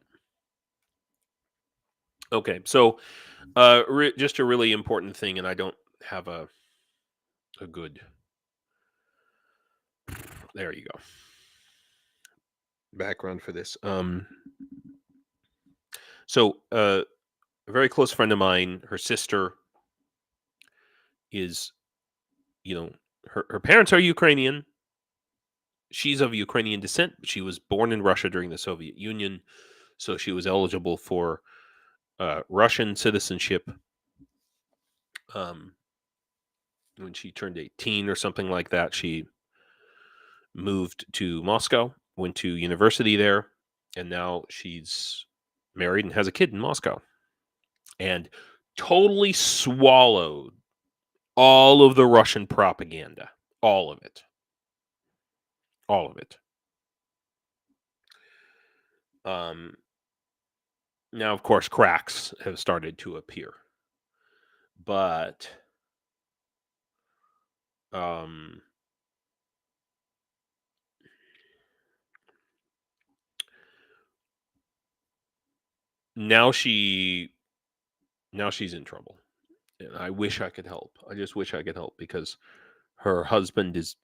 Okay, so just a really important thing, and I don't have a good. There you go. Background for this. So a very close friend of mine, her sister is, her parents are Ukrainian. She's of Ukrainian descent, but she was born in Russia during the Soviet Union, so she was eligible for Russian citizenship when she turned 18 or something like that. She moved to Moscow, went to university there, and now she's married and has a kid in Moscow. And totally swallowed all of the Russian propaganda. All of it. All of it. Now, of course, cracks have started to appear. But now she's in trouble. And I wish I could help. I just wish I could help, because her husband is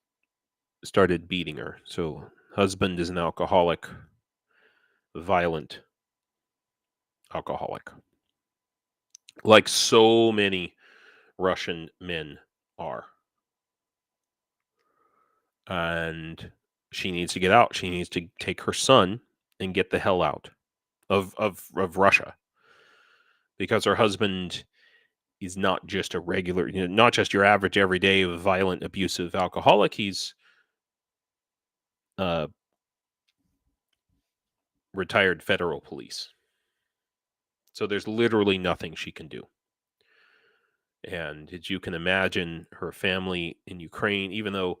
started beating her. So husband is an alcoholic, violent alcoholic, like so many Russian men are. And she needs to get out. She needs to take her son and get the hell out of Russia, because her husband is not just a regular, not just your average everyday violent, abusive alcoholic. He's retired federal police. So there's literally nothing she can do. And as you can imagine, her family in Ukraine, even though,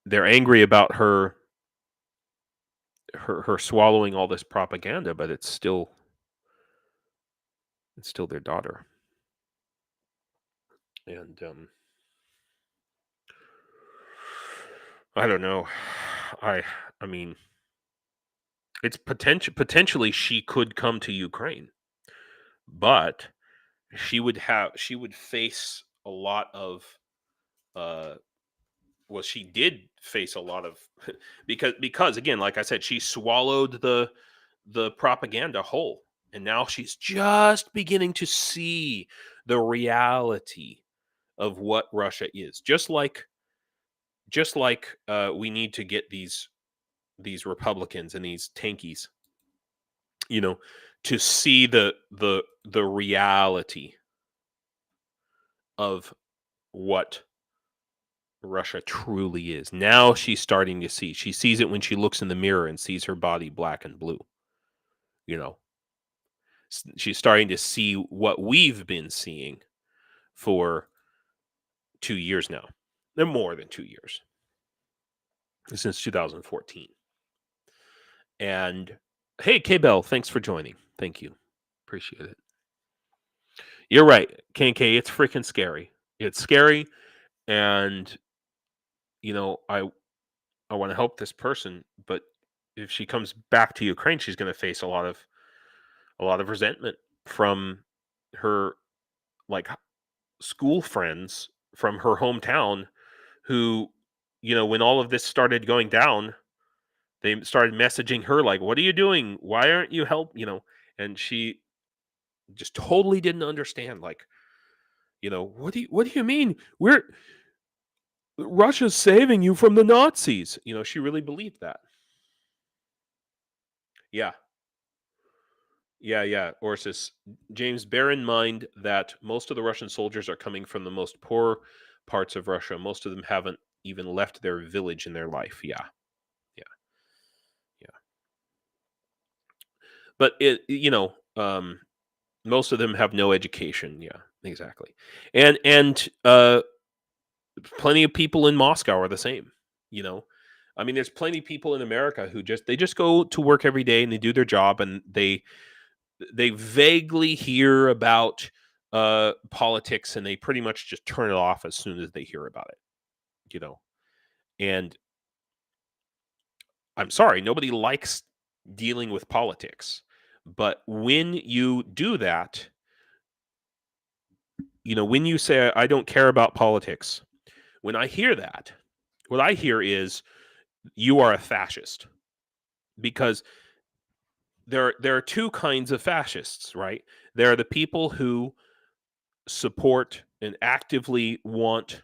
they're angry about her swallowing all this propaganda, but it's still their daughter. And I don't know. I mean, it's potentially she could come to Ukraine, but she would face a lot of well, she did face a lot of because again, like I said, she swallowed the propaganda whole, and now she's just beginning to see the reality of what Russia is. Just like we need to get these Republicans and these tankies, to see the reality of what Russia truly is. Now she's starting to see. She sees it when she looks in the mirror and sees her body black and blue. You know, she's starting to see what we've been seeing for 2 years now. They're more than 2 years, since 2014. And hey, K-Bell, thanks for joining. Thank you. Appreciate it. You're right, KK. It's freaking scary. It's scary, and I want to help this person, but if she comes back to Ukraine, she's going to face a lot of resentment from her like school friends from her hometown who, when all of this started going down, they started messaging her like, "What are you doing? Why aren't you help?" And she just totally didn't understand. Like, what do you mean? Russia's saving you from the Nazis. She really believed that. Yeah. Yeah. Orsis, James, bear in mind that most of the Russian soldiers are coming from the most poor parts of Russia. Most of them haven't even left their village in their life. Yeah. Yeah. Yeah. But most of them have no education. Yeah, exactly. And plenty of people in Moscow are the same. I mean, there's plenty of people in America who just go to work every day and they do their job, and they vaguely hear about politics, and they pretty much just turn it off as soon as they hear about it. And I'm sorry, nobody likes dealing with politics, but when you do that, when you say I don't care about politics, when I hear that, what I hear is you are a fascist, because there are two kinds of fascists, right? There are the people who support and actively want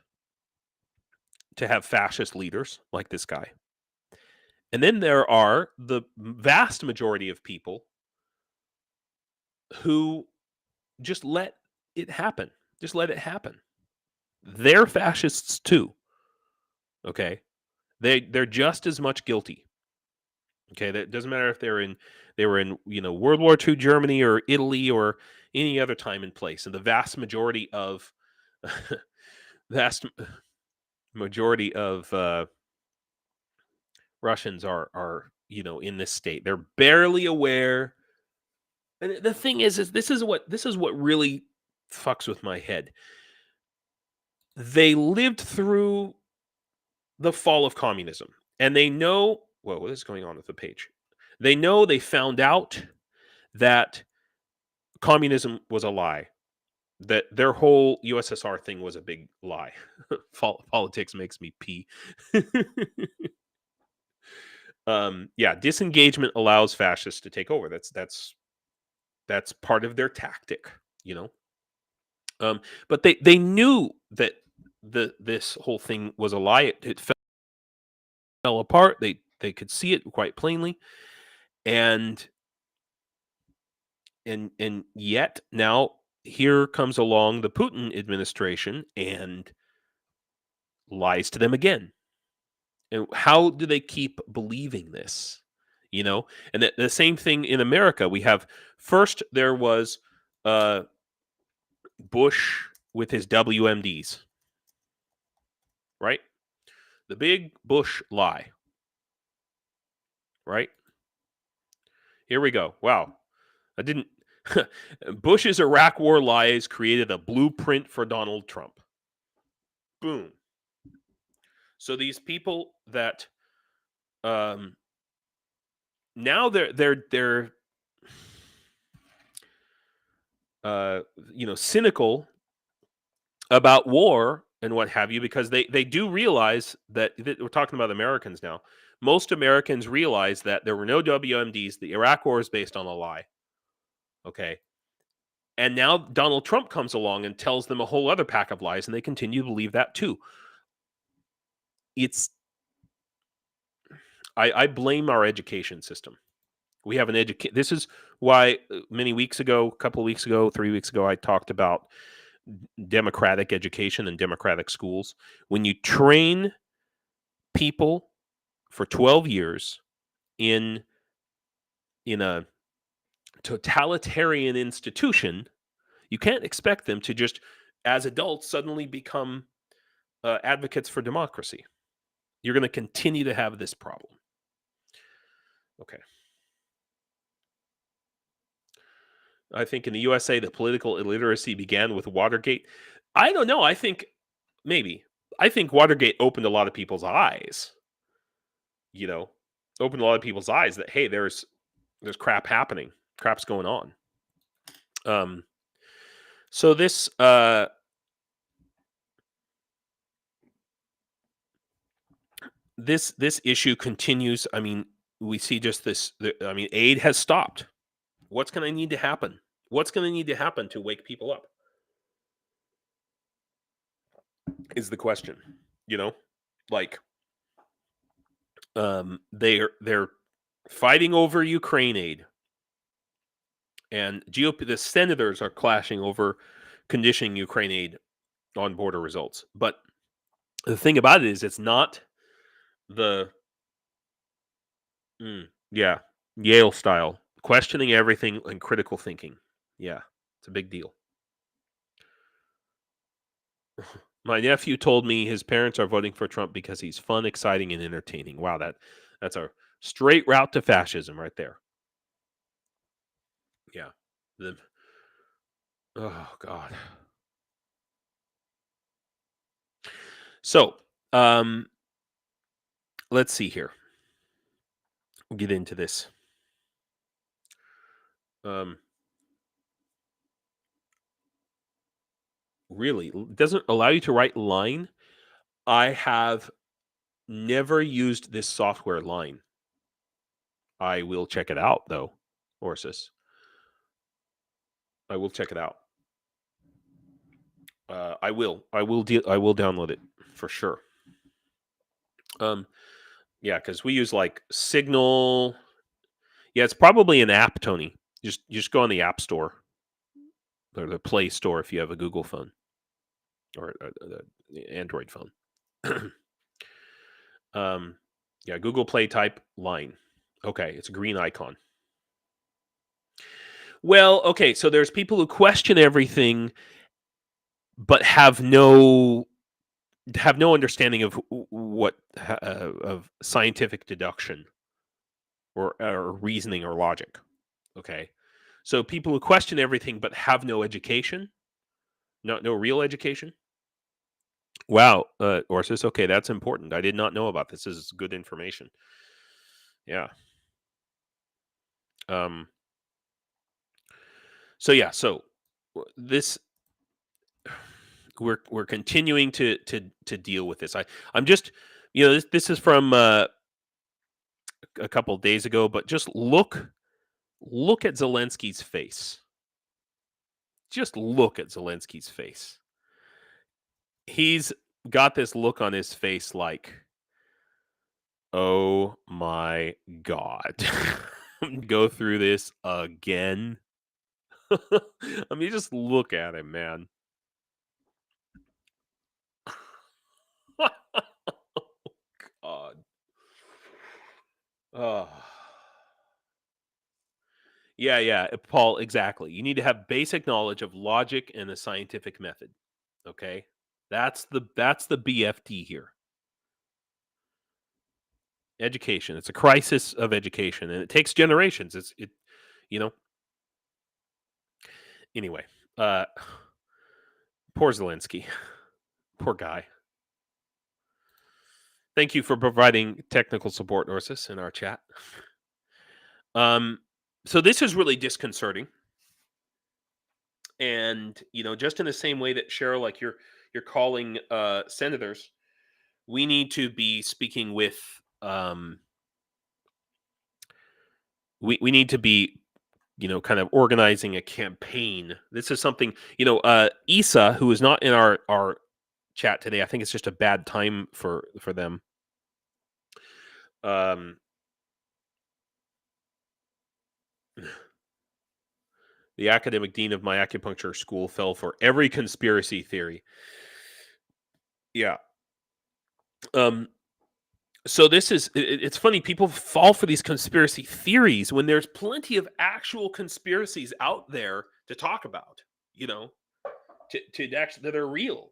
to have fascist leaders like this guy. And then there are the vast majority of people who just let it happen. Just let it happen. They're fascists too. Okay? They're just as much guilty. Okay, that doesn't matter if they were in World War II Germany or Italy or any other time and place. And the vast majority of vast majority of Russians are in this state. They're barely aware. And the thing is this is what really fucks with my head. They lived through the fall of communism, and they know. Whoa, what is going on with the page? They know, they found out that communism was a lie, that their whole USSR thing was a big lie. Politics makes me pee. Yeah, disengagement allows fascists to take over. That's part of their tactic, but they knew that this whole thing was a lie. It fell apart. They could see it quite plainly, and yet now here comes along the Putin administration and lies to them again. And how do they keep believing this? And the same thing in America. We have first there was Bush with his WMDs, right? The big Bush lie, right? Here we go. Wow. I didn't. Bush's Iraq war lies created a blueprint for Donald Trump. Boom. So these people that now they're cynical about war and what have you, because they do realize that we're talking about Americans now. Most Americans realize that there were no WMDs. The Iraq war is based on a lie. Okay. And now Donald Trump comes along and tells them a whole other pack of lies, and they continue to believe that too. I blame our education system We have an This is why many weeks ago, a couple of weeks ago, 3 weeks ago, I talked about democratic education and democratic schools. When you train people for 12 years in a totalitarian institution, you can't expect them to just, as adults, suddenly become advocates for democracy. You're going to continue to have this problem. Okay. I think in the USA, the political illiteracy began with Watergate. I don't know. I think maybe. I think Watergate opened a lot of people's eyes. Opened a lot of people's eyes that, hey, there's crap happening. Crap's going on. So this this issue continues. I mean, we see just this. Aid has stopped. What's going to need to happen? What's going to need to happen to wake people up? Is the question. They're fighting over Ukraine aid, and the senators are clashing over conditioning Ukraine aid on border results. But the thing about it is, it's not the Yale style questioning everything and critical thinking. Yeah, it's a big deal. My nephew told me his parents are voting for Trump because he's fun, exciting, and entertaining. Wow, that's a straight route to fascism right there. Yeah. Oh, God. So, let's see here. We'll get into this. Really, it doesn't allow you to write line. I have never used this software line. I will check it out, though, Orsis. I will check it out. I will download it for sure. Yeah, because we use like Signal. Yeah, it's probably an app, Tony. Just go on the App Store or the Play Store if you have a Google phone or the Android phone. Yeah, Google Play, type line. Okay, it's a green icon. Well, okay, so there's people who question everything, but have no understanding of what of scientific deduction or reasoning or logic. Okay, so people who question everything but have no education, no real education. Wow, Orsis. Okay, that's important. I did not know about this. This is good information. Yeah. So yeah. So this we're continuing to deal with this. I'm just this is from a couple days ago, but just look at Zelensky's face. Just look at Zelensky's face. He's got this look on his face like, oh my God, go through this again. I mean, just look at him, man. Oh, God. Oh. Yeah, Paul, exactly. You need to have basic knowledge of logic and the scientific method. Okay? That's the BFD here. Education. It's a crisis of education, and it takes generations. Anyway, poor Zelensky. Poor guy. Thank you for providing technical support, Orsis, in our chat. So this is really disconcerting. And, just in the same way that Cheryl, like you're calling senators, we need to be speaking with we need to be kind of organizing a campaign. This is something, Isa, who is not in our chat today, I think it's just a bad time for them. The academic dean of my acupuncture school fell for every conspiracy theory. Yeah. So this is, it's funny, people fall for these conspiracy theories when there's plenty of actual conspiracies out there to talk about, to actually, that are real.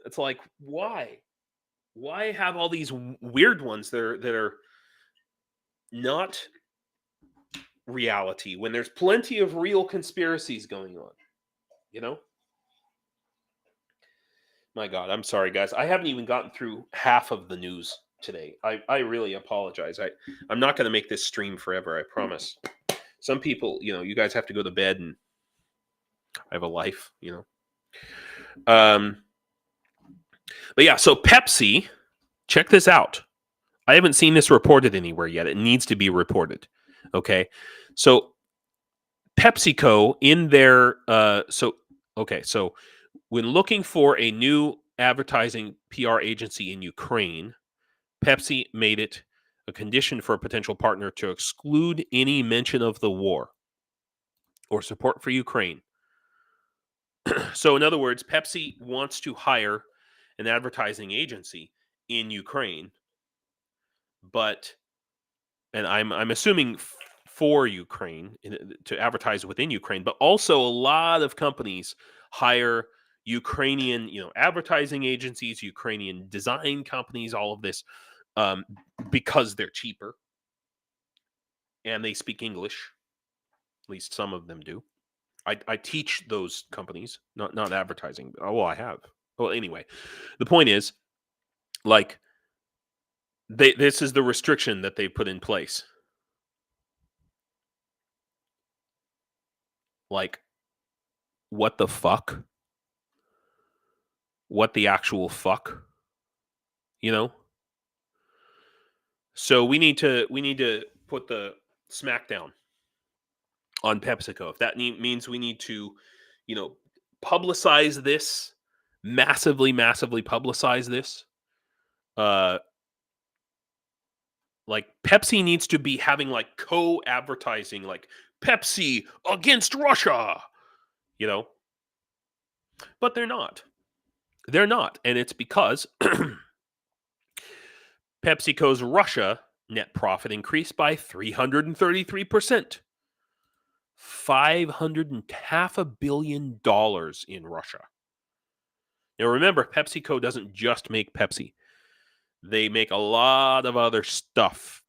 It's like, why have all these weird ones that are not reality when there's plenty of real conspiracies going on, My God, I'm sorry, guys. I haven't even gotten through half of the news today. I really apologize. I'm not going to make this stream forever, I promise. Some people, you guys have to go to bed, and I have a life, But yeah, so Pepsi, check this out. I haven't seen this reported anywhere yet. It needs to be reported. Okay. So PepsiCo in their so when looking for a new advertising PR agency in Ukraine, Pepsi made it a condition for a potential partner to exclude any mention of the war or support for Ukraine. So in other words, Pepsi wants to hire an advertising agency in Ukraine, and I'm assuming for Ukraine to advertise within Ukraine, but also a lot of companies hire Ukrainian, advertising agencies, Ukrainian design companies, all of this, because they're cheaper and they speak English. At least some of them do. I teach those companies, not advertising. Oh, well, I have. Well, anyway, the point is, like, this is the restriction that they put in place. Like, what the fuck? What the actual fuck? So we need to put the smackdown on PepsiCo. If that means we need to, publicize this, massively publicize this. Like Pepsi needs to be having like co-advertising, like Pepsi against Russia, but they're not. They're not, and it's because PepsiCo's Russia net profit increased by 333%. $500.5 billion in Russia. Now remember, PepsiCo doesn't just make Pepsi. They make a lot of other stuff.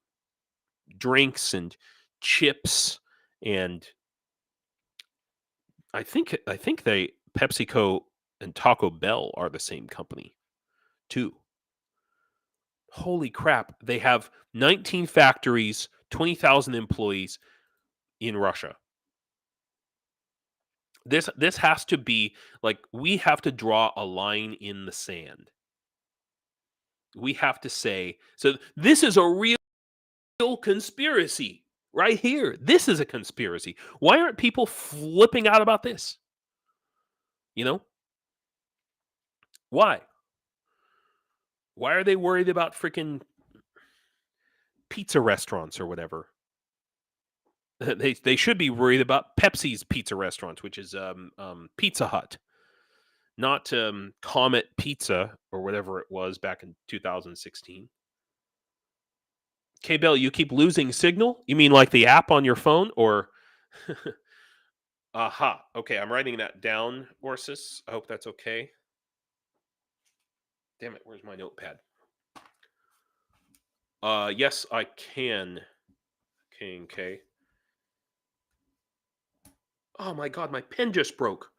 Drinks and chips, and I think PepsiCo and Taco Bell are the same company too. Holy crap. They have 19 factories, 20,000 employees in Russia. This has to be like, we have to draw a line in the sand. We have to say, so this is a real conspiracy right here. This is a conspiracy. Why aren't people flipping out about this? Why? Why are they worried about freaking pizza restaurants or whatever? They should be worried about Pepsi's pizza restaurants, which is Pizza Hut, not Comet Pizza or whatever it was back in 2016. K-Bell, you keep losing signal? You mean like the app on your phone, or? Aha. Okay, I'm writing that down, Orsis. I hope that's okay. Damn it, where's my notepad? Yes, I can. K. Oh my God, my pen just broke.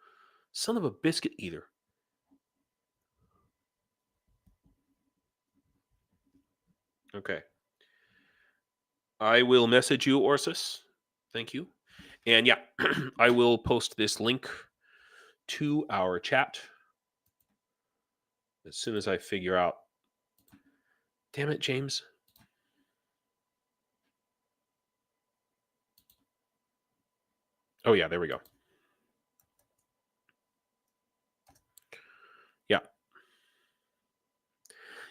Son of a biscuit eater. Okay. I will message you, Orsis. Thank you. And yeah, I will post this link to our chat as soon as I figure out. Damn it, James. Oh yeah, there we go.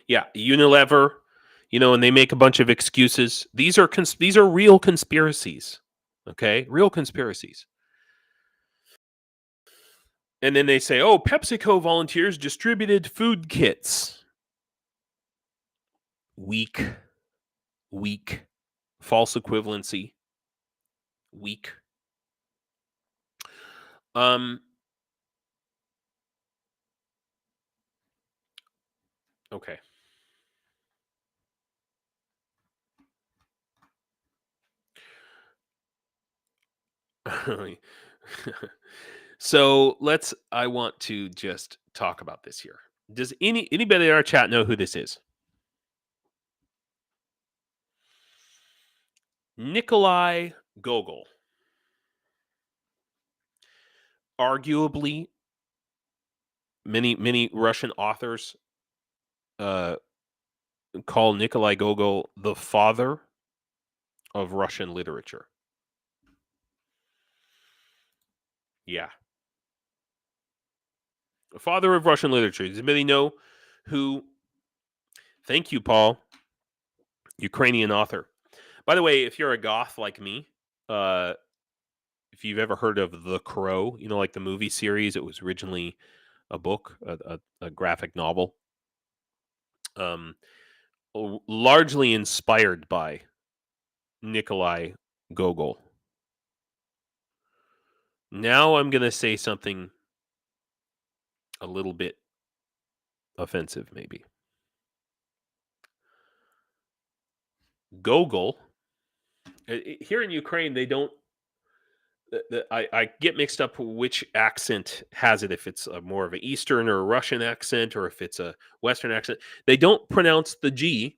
Yeah, Unilever, and they make a bunch of excuses. These are real conspiracies. Okay, real conspiracies. And then they say, oh, PepsiCo volunteers distributed food kits. Weak. False equivalency. Weak. Okay. So I want to just talk about this here. Does anybody in our chat know who this is? Nikolai Gogol. Arguably, many Russian authors call Nikolai Gogol the father of Russian literature. Yeah. The father of Russian literature. Does anybody know who? Thank you, Paul. Ukrainian author. By the way, if you're a goth like me, if you've ever heard of The Crow, like the movie series, it was originally a book, a graphic novel, largely inspired by Nikolai Gogol. Now I'm going to say something a little bit offensive, maybe. Gogol, here in Ukraine, they don't. I get mixed up which accent has it, if it's more of an Eastern or a Russian accent, or if it's a Western accent. They don't pronounce the G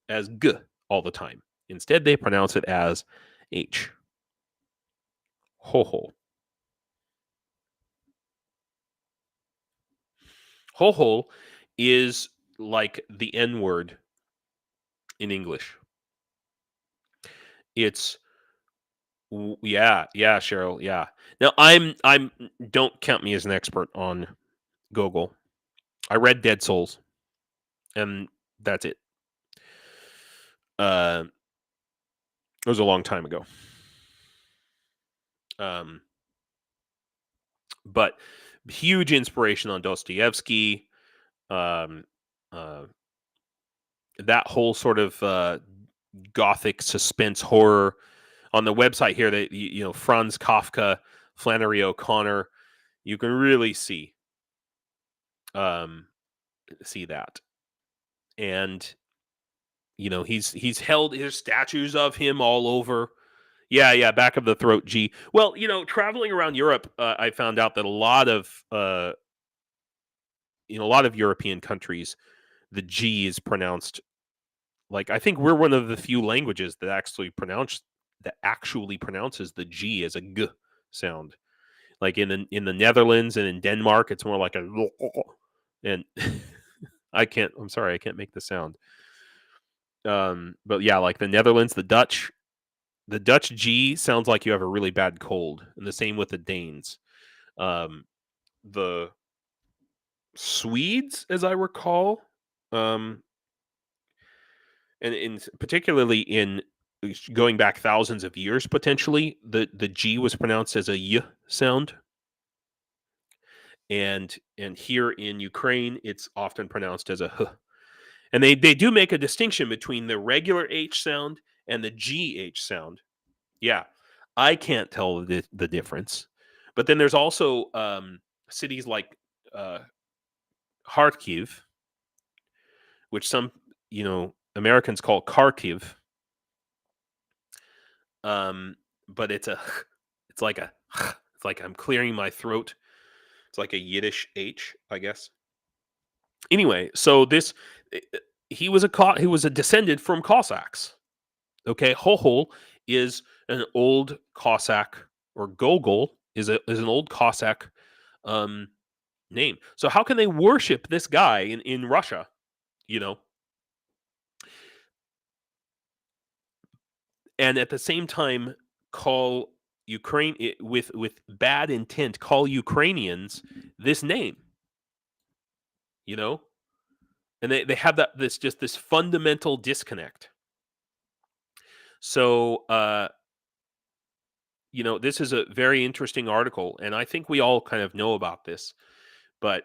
as G all the time. Instead, they pronounce it as H. Ho-ho. Ho-ho is like the N-word in English. It's yeah, Cheryl, yeah. Now I'm don't count me as an expert on Gogol. I read Dead Souls, and that's it. It was a long time ago. But huge inspiration on Dostoevsky. That whole sort of gothic suspense horror. On the website here, that Franz Kafka, Flannery O'Connor, you can really see that. And he's held, there's statues of him all over. Yeah, back of the throat G. Well, traveling around Europe, I found out that a lot of European countries, the G is pronounced like, I think we're one of the few languages that actually pronounces the G as a G sound. Like in the Netherlands and in Denmark, it's more like a and I'm sorry, I can't make the sound. But yeah, like the Netherlands, the Dutch G sounds like you have a really bad cold, and the same with the Danes. The Swedes, as I recall, and particularly in going back thousands of years, potentially the G was pronounced as a Y sound, and here in Ukraine, it's often pronounced as a H. And they do make a distinction between the regular H sound and the GH sound. Yeah, I can't tell the difference. But then there's also cities like Kharkiv, which some Americans call Kharkiv. But it's like I'm clearing my throat. It's like a Yiddish H, I guess. Anyway, so he was a descendant from Cossacks. Okay, Hohol is an old Cossack, or Gogol is an old Cossack name. So how can they worship this guy in Russia? And at the same time call Ukraine with bad intent, call Ukrainians this name, and they have this fundamental disconnect. So this is a very interesting article, and I think we all kind of know about this, but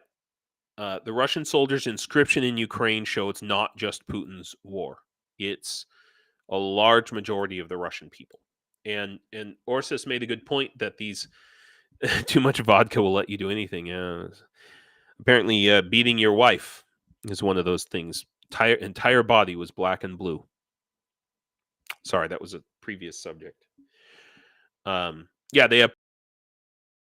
the Russian soldiers' inscription in Ukraine show it's not just Putin's war. It's a large majority of the Russian people. And Orsis made a good point that these too much vodka will let you do anything. Apparently, beating your wife is one of those things. Entire body was black and blue. Sorry, that was a previous subject. They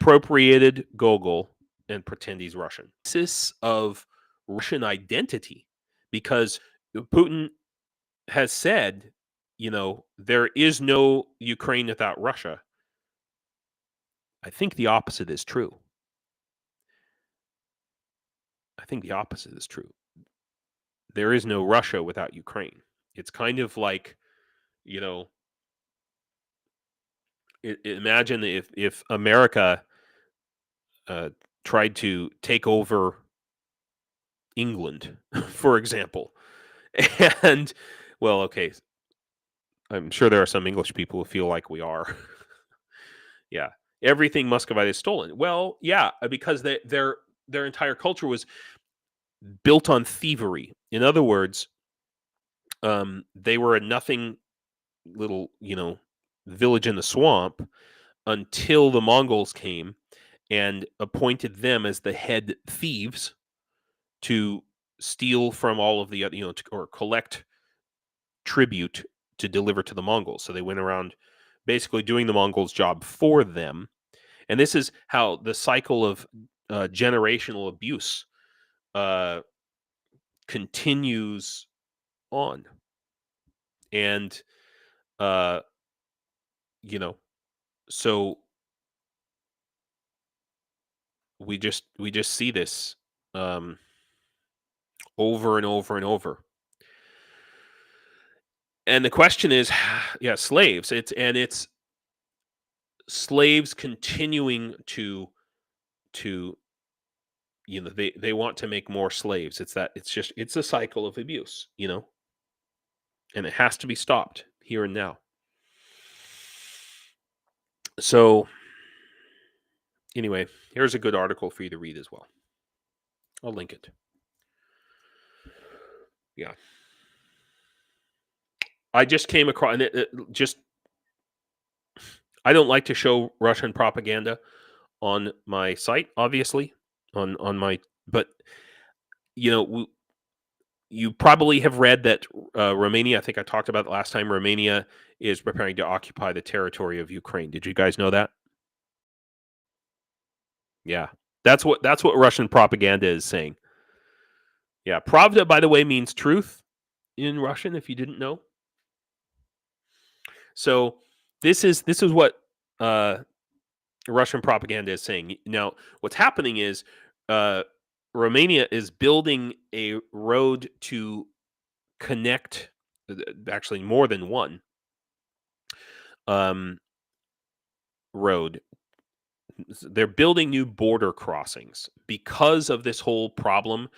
appropriated Gogol and pretend he's Russian. This of Russian identity, because Putin has said, there is no Ukraine without Russia. I think the opposite is true. There is no Russia without Ukraine. It's kind of like, imagine if America tried to take over England, for example. And, well, okay, I'm sure there are some English people who feel like we are. Yeah. Everything Muscovite is stolen. Well, yeah, because their entire culture was built on thievery. In other words, they were a nothing little, village in the swamp until the Mongols came and appointed them as the head thieves to steal from all of the, or collect tribute to deliver to the Mongols. So they went around basically doing the Mongols' job for them. And this is how the cycle of generational abuse continues on. And, so we just see this over and over and over. And the question is, slaves. It's slaves continuing to they want to make more slaves. It's a cycle of abuse, and it has to be stopped here and now. So anyway, here's a good article for you to read as well. I'll link it. Yeah. I just came across, and I don't like to show Russian propaganda on my site, obviously, on my, but you probably have read that Romania, I think I talked about it last time, Romania is preparing to occupy the territory of Ukraine. Did you guys know that? Yeah. That's what Russian propaganda is saying. Yeah, Pravda, by the way, means truth in Russian, if you didn't know. So this is what Russian propaganda is saying. Now, what's happening is Romania is building a road to connect, actually more than one road. They're building new border crossings because of this whole problem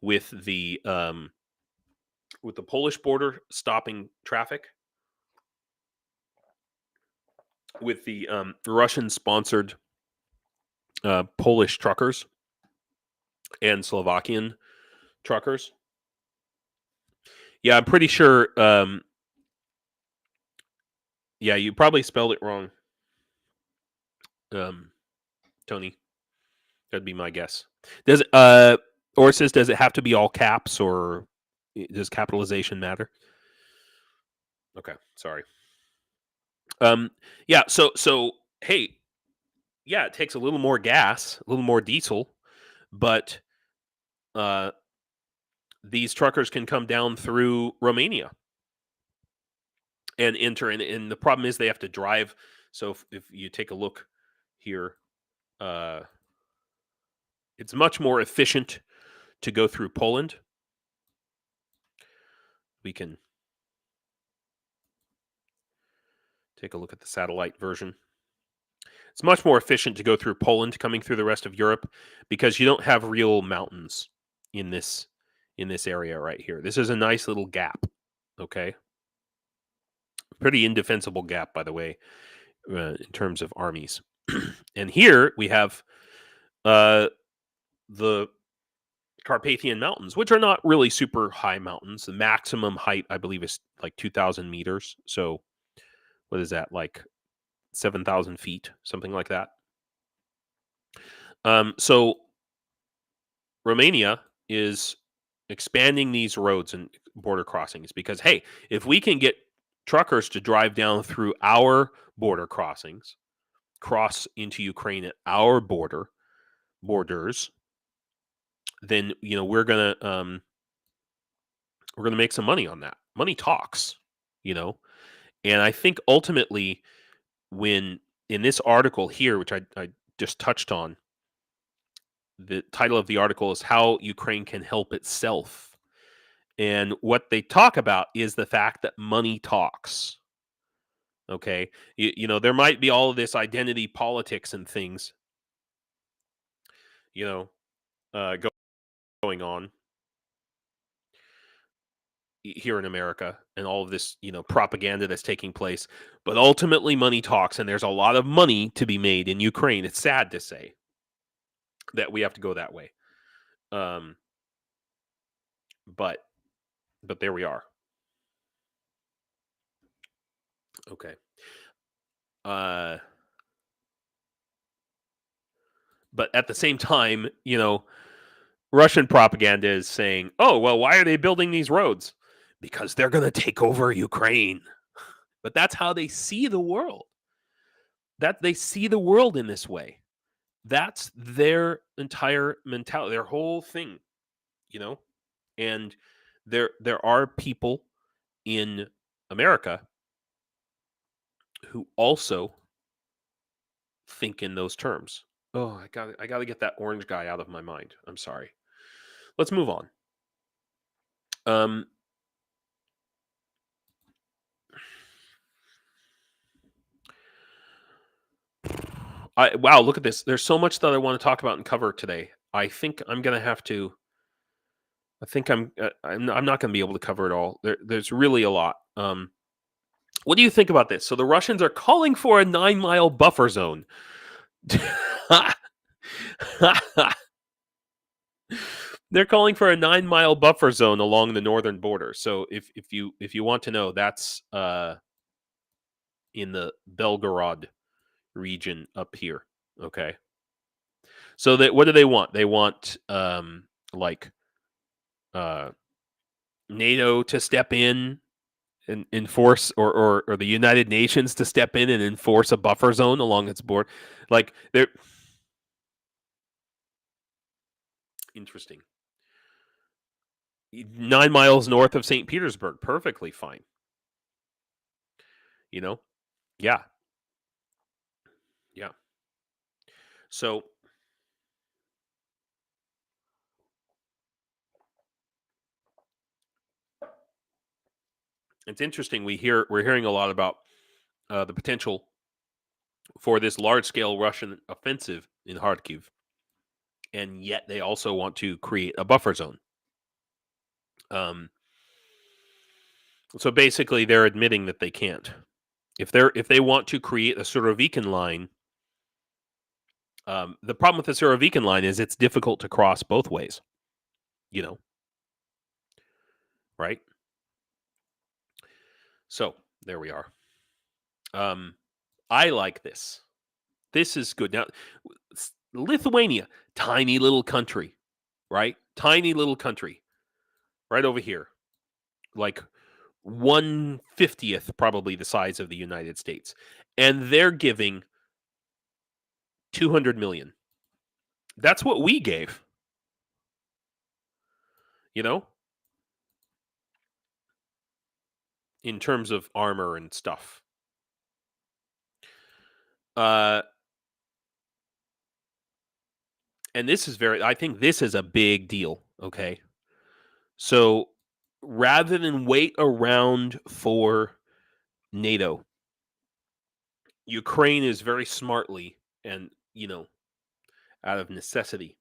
with the Polish border stopping traffic, with the Russian-sponsored Polish truckers and Slovakian truckers. Yeah, I'm pretty sure. Yeah, you probably spelled it wrong, Tony. That'd be my guess. Does or says, does it have to be all caps, or does capitalization matter? Okay, sorry. Yeah. So hey, yeah, it takes a little more gas, a little more diesel, but these truckers can come down through Romania and enter. And the problem is they have to drive. So if you take a look here, it's much more efficient to go through Poland. We can take a look at the satellite version. It's much more efficient to go through Poland coming through the rest of Europe because you don't have real mountains in this area right here. This is a nice little gap, okay? Pretty indefensible gap, by the way. in terms of armies. And here we have the Carpathian Mountains, which are not really super high mountains. The maximum height, I believe, is like 2,000 meters. So what is that, like 7,000 feet, something like that? So Romania is expanding these roads and border crossings because, hey, if we can get truckers to drive down through our border crossings, cross into Ukraine at our borders, then we're gonna make some money on that. Money talks, you know, and I think ultimately, when in this article here, which I just touched on, the title of the article is "How Ukraine Can Help Itself," and what they talk about is the fact that money talks. Okay, there might be all of this identity politics and things, you know, going on here in America, and all of this, propaganda that's taking place. But ultimately, money talks, and there's a lot of money to be made in Ukraine. It's sad to say that we have to go that way, um, but there we are. Okay. But at the same time, Russian propaganda is saying, "Oh, well, why are they building these roads? Because they're going to take over Ukraine." But that's how they see the world. That they see the world in this way. That's their entire mentality, their whole thing, you know? And there are people in America who also think in those terms. Oh, I got to get that orange guy out of my mind. I'm sorry. Let's move on. Wow, look at this. There's so much that I want to talk about and cover today. I think I'm going to have to. I think I'm not going to be able to cover it all. There's really a lot. What do you think about this? So the Russians are calling for a 9-mile buffer zone. They're calling for a 9-mile buffer zone along the northern border. So if you want to know, that's in the Belgorod region up here. Okay. So what do they want? They want like NATO to step in and enforce, or the United Nations to step in and enforce a buffer zone along its border. Like, they're interesting. 9 miles north of St. Petersburg, perfectly fine. Yeah. Yeah. So it's interesting. We're hearing a lot about the potential for this large scale Russian offensive in Kharkiv, and yet they also want to create a buffer zone. So basically, they're admitting that they can't. If they want to create a Surovikin line, the problem with the Surovikin line is it's difficult to cross both ways. Right? So there we are. I like this. This is good. Now, Lithuania, tiny little country, right? Tiny little country, right over here, like 1/50th probably the size of the United States, and they're giving 200 million. That's what we gave. In terms of armor and stuff. And this is I think this is a big deal, okay? So rather than wait around for NATO, Ukraine is very smartly and, out of necessity,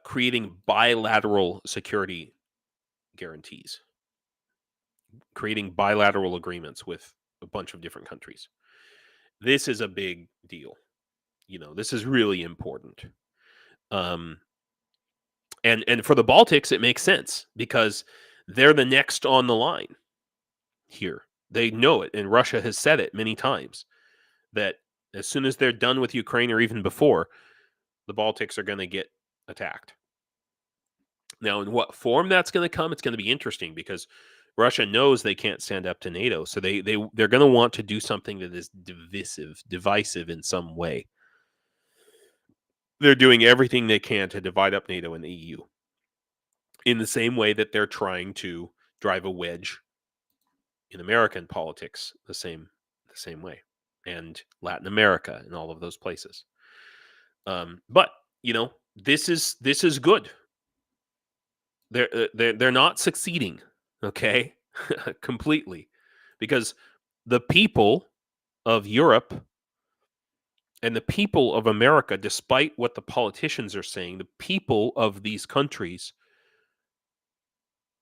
creating bilateral security guarantees, creating bilateral agreements with a bunch of different countries. This is a big deal. This is really important. And for the Baltics, it makes sense because they're the next on the line here. They know it, and Russia has said it many times that as soon as they're done with Ukraine, or even before, the Baltics are going to get attacked. Now, in what form that's going to come, it's going to be interesting because Russia knows they can't stand up to NATO, so they're going to want to do something that is divisive in some way. They're doing everything they can to divide up NATO and the EU in the same way that they're trying to drive a wedge in American politics the same way, and Latin America and all of those places. But this is good. They're not succeeding, okay, completely, because the people of Europe and the people of America, despite what the politicians are saying, the people of these countries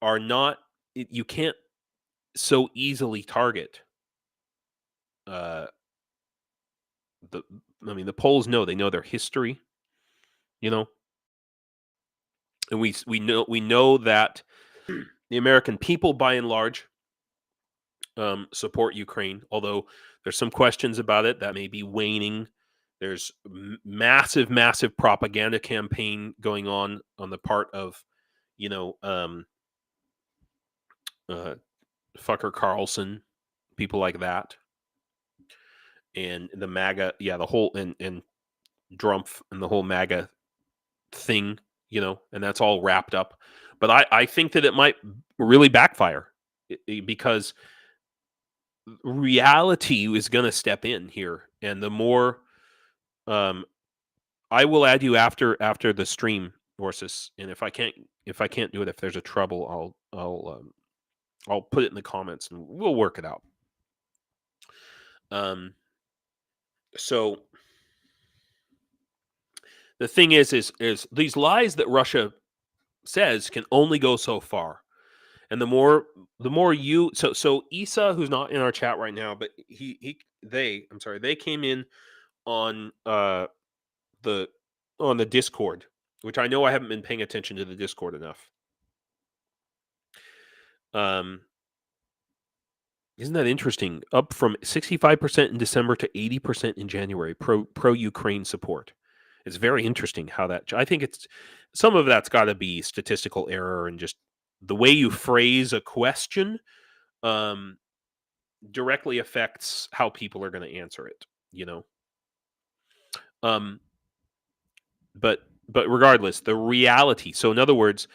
are not. You can't so easily target. The Poles know. They know their history, and we know that the American people, by and large, support Ukraine. Although there's some questions about it that may be waning. There's massive propaganda campaign going on the part of, Fucker Carlson, people like that, and the MAGA, the whole and Drumpf and the whole MAGA thing, and that's all wrapped up. But I think that it might really backfire because reality is going to step in here, and the more, I will add you after the stream, Orsis, and if I can't do it, if there's a trouble, I'll put it in the comments and we'll work it out. So the thing is these lies that Russia says can only go so far. And the more you, so Isa, who's not in our chat right now, but they came in on the Discord, which I know I haven't been paying attention to the Discord enough. Isn't that interesting? Up from 65% in December to 80% in January, pro Ukraine support. It's very interesting how that, I think it's, some of that's got to be statistical error and just the way you phrase a question directly affects how people are going to answer it, But regardless, the reality. So in other words,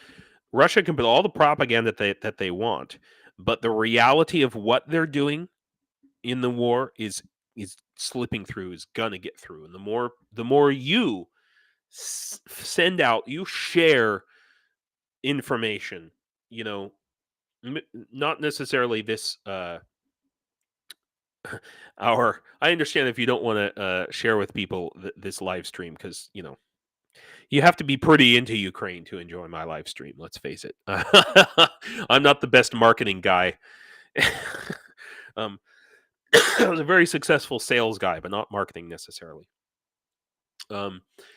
Russia can put all the propaganda that they want, but the reality of what they're doing in the war is slipping through, is gonna get through. And the more you send out, you share information, not necessarily this I understand if you don't want to share with people this live stream, because you have to be pretty into Ukraine to enjoy my live stream. Let's face it. I'm not the best marketing guy. I was a very successful sales guy, but not marketing necessarily.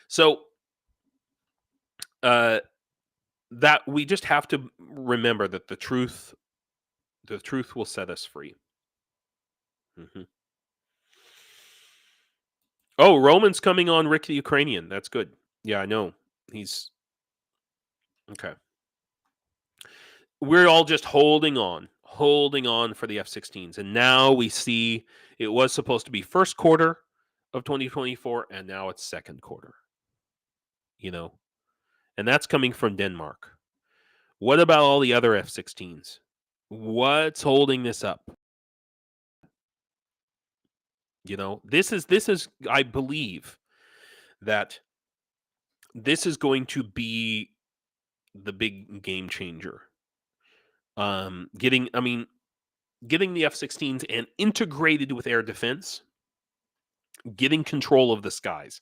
So that we just have to remember that the truth will set us free. Mm-hmm. Oh, Roman's coming on Rick the Ukrainian. That's good. Yeah, I know. He's okay. We're all just holding on for the F-16s. And now we see it was supposed to be first quarter of 2024, and now it's second quarter. And that's coming from Denmark. What about all the other F-16s? What's holding this up? This is I believe that this is going to be the big game changer. Getting the F-16s and integrated with air defense, getting control of the skies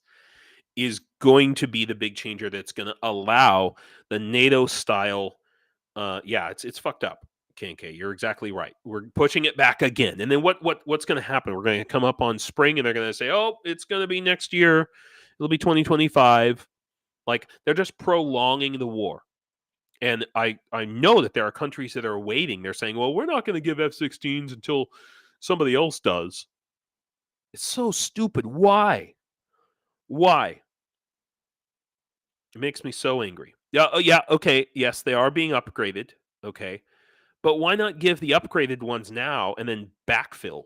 is going to be the big changer that's going to allow the NATO style. It's fucked up. KK. You're exactly right. We're pushing it back again. And then what's going to happen? We're going to come up on spring and they're going to say, "Oh, it's going to be next year. It'll be 2025." Like they're just prolonging the war. And I know that there are countries that are waiting. They're saying, "Well, we're not going to give F-16s until somebody else does." It's so stupid. Why? Why? It makes me so angry. Yeah, yeah, okay. Yes, they are being upgraded. Okay. But why not give the upgraded ones now and then backfill?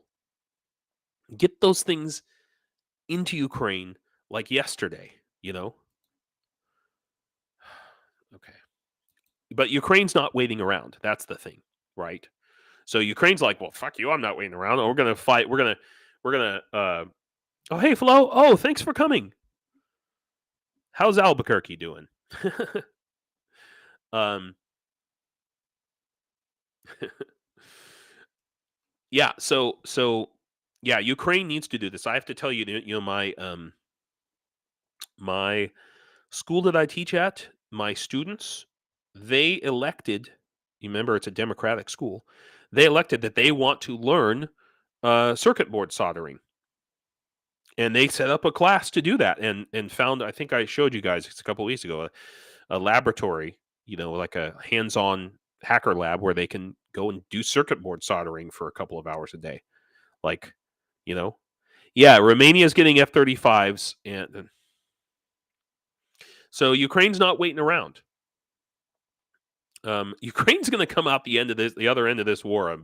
Get those things into Ukraine like yesterday, you know? Okay. But Ukraine's not waiting around. That's the thing, right? So Ukraine's like, well, fuck you. I'm not waiting around. We're gonna fight. We're gonna. Oh, hey, Flo. Oh, thanks for coming. How's Albuquerque doing? um. Yeah. Yeah, Ukraine needs to do this. I have to tell you, my school that I teach at, my students, they elected. You remember, it's a democratic school. They elected that they want to learn circuit board soldering, and they set up a class to do that, and found. I think I showed you guys a couple of weeks ago a laboratory, like a hands-on hacker lab where they can go and do circuit board soldering for a couple of hours a day. Like, you know, yeah, Romania's getting F-35s, and so Ukraine's not waiting around. Ukraine's going to come out the other end of this war, a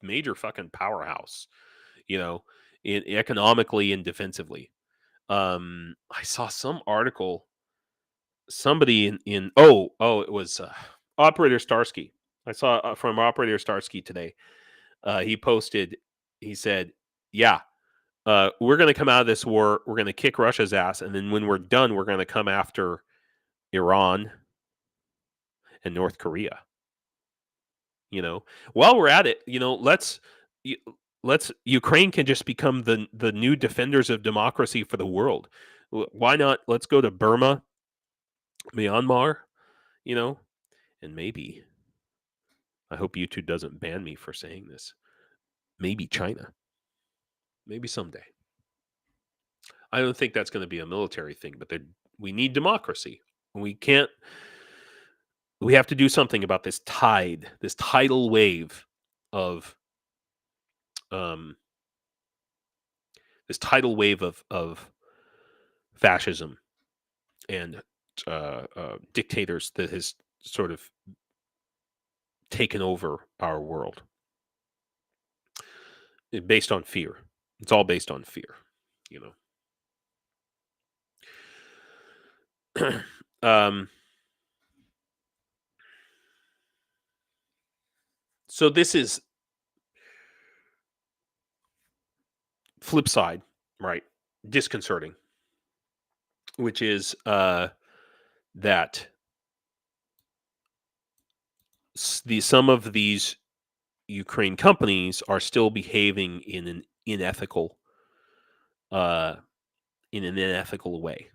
major fucking powerhouse, you know, economically and defensively. I saw some article, somebody it was Operator Starsky. I saw from Operator Starsky today. He posted, he said, "Yeah, we're going to come out of this war. We're going to kick Russia's ass, and then when we're done, we're going to come after Iran and North Korea." While we're at it, let's Ukraine can just become the new defenders of democracy for the world. Why not? Let's go to Burma, Myanmar, you know, and maybe, I hope YouTube doesn't ban me for saying this. Maybe China. Maybe someday. I don't think that's going to be a military thing, but we need democracy. We have to do something about this tidal wave of um of fascism and dictators that has sort of taken over our world, based on fear. It's all based on fear, you know. So this is flip side, right? Disconcerting, which is that some of these Ukraine companies are still behaving uh, in an unethical way.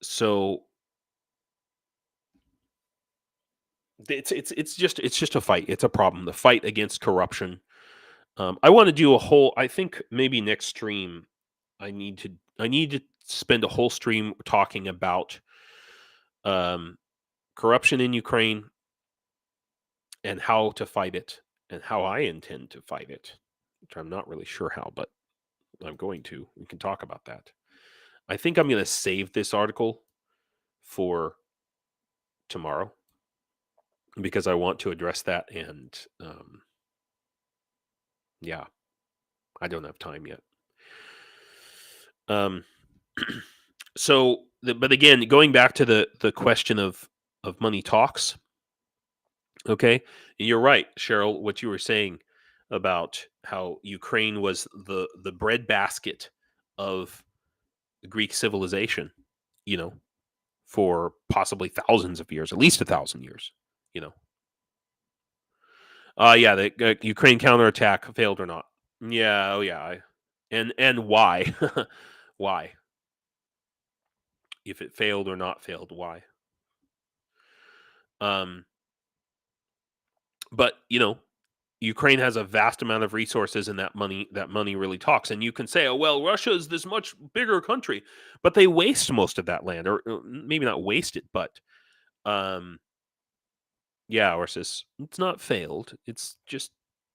So it's just a fight. It's a problem. The fight against corruption. I want to do a whole. I think maybe next stream, I need to spend a whole stream talking about um, corruption in Ukraine and how to fight it and how I intend to fight it. Which I'm not really sure how, but I'm going to. We can talk about that. I think I'm going to save this article for tomorrow because I want to address that. And yeah, I don't have time yet. Um, but again, going back to the question of money talks. Okay, you're right, Cheryl. What you were saying about how Ukraine was the breadbasket of Greek civilization, you know, for possibly thousands of years, at least 1,000 years, you know. Yeah, the Ukraine counterattack failed or not? Yeah, oh yeah, and why? Why? If it failed or not failed, why? Um, But, Ukraine has a vast amount of resources, and that money really talks. And you can say, oh, well, Russia is this much bigger country, but they waste most of that land, or maybe not waste it, but yeah, Orsis, it's not failed. It's just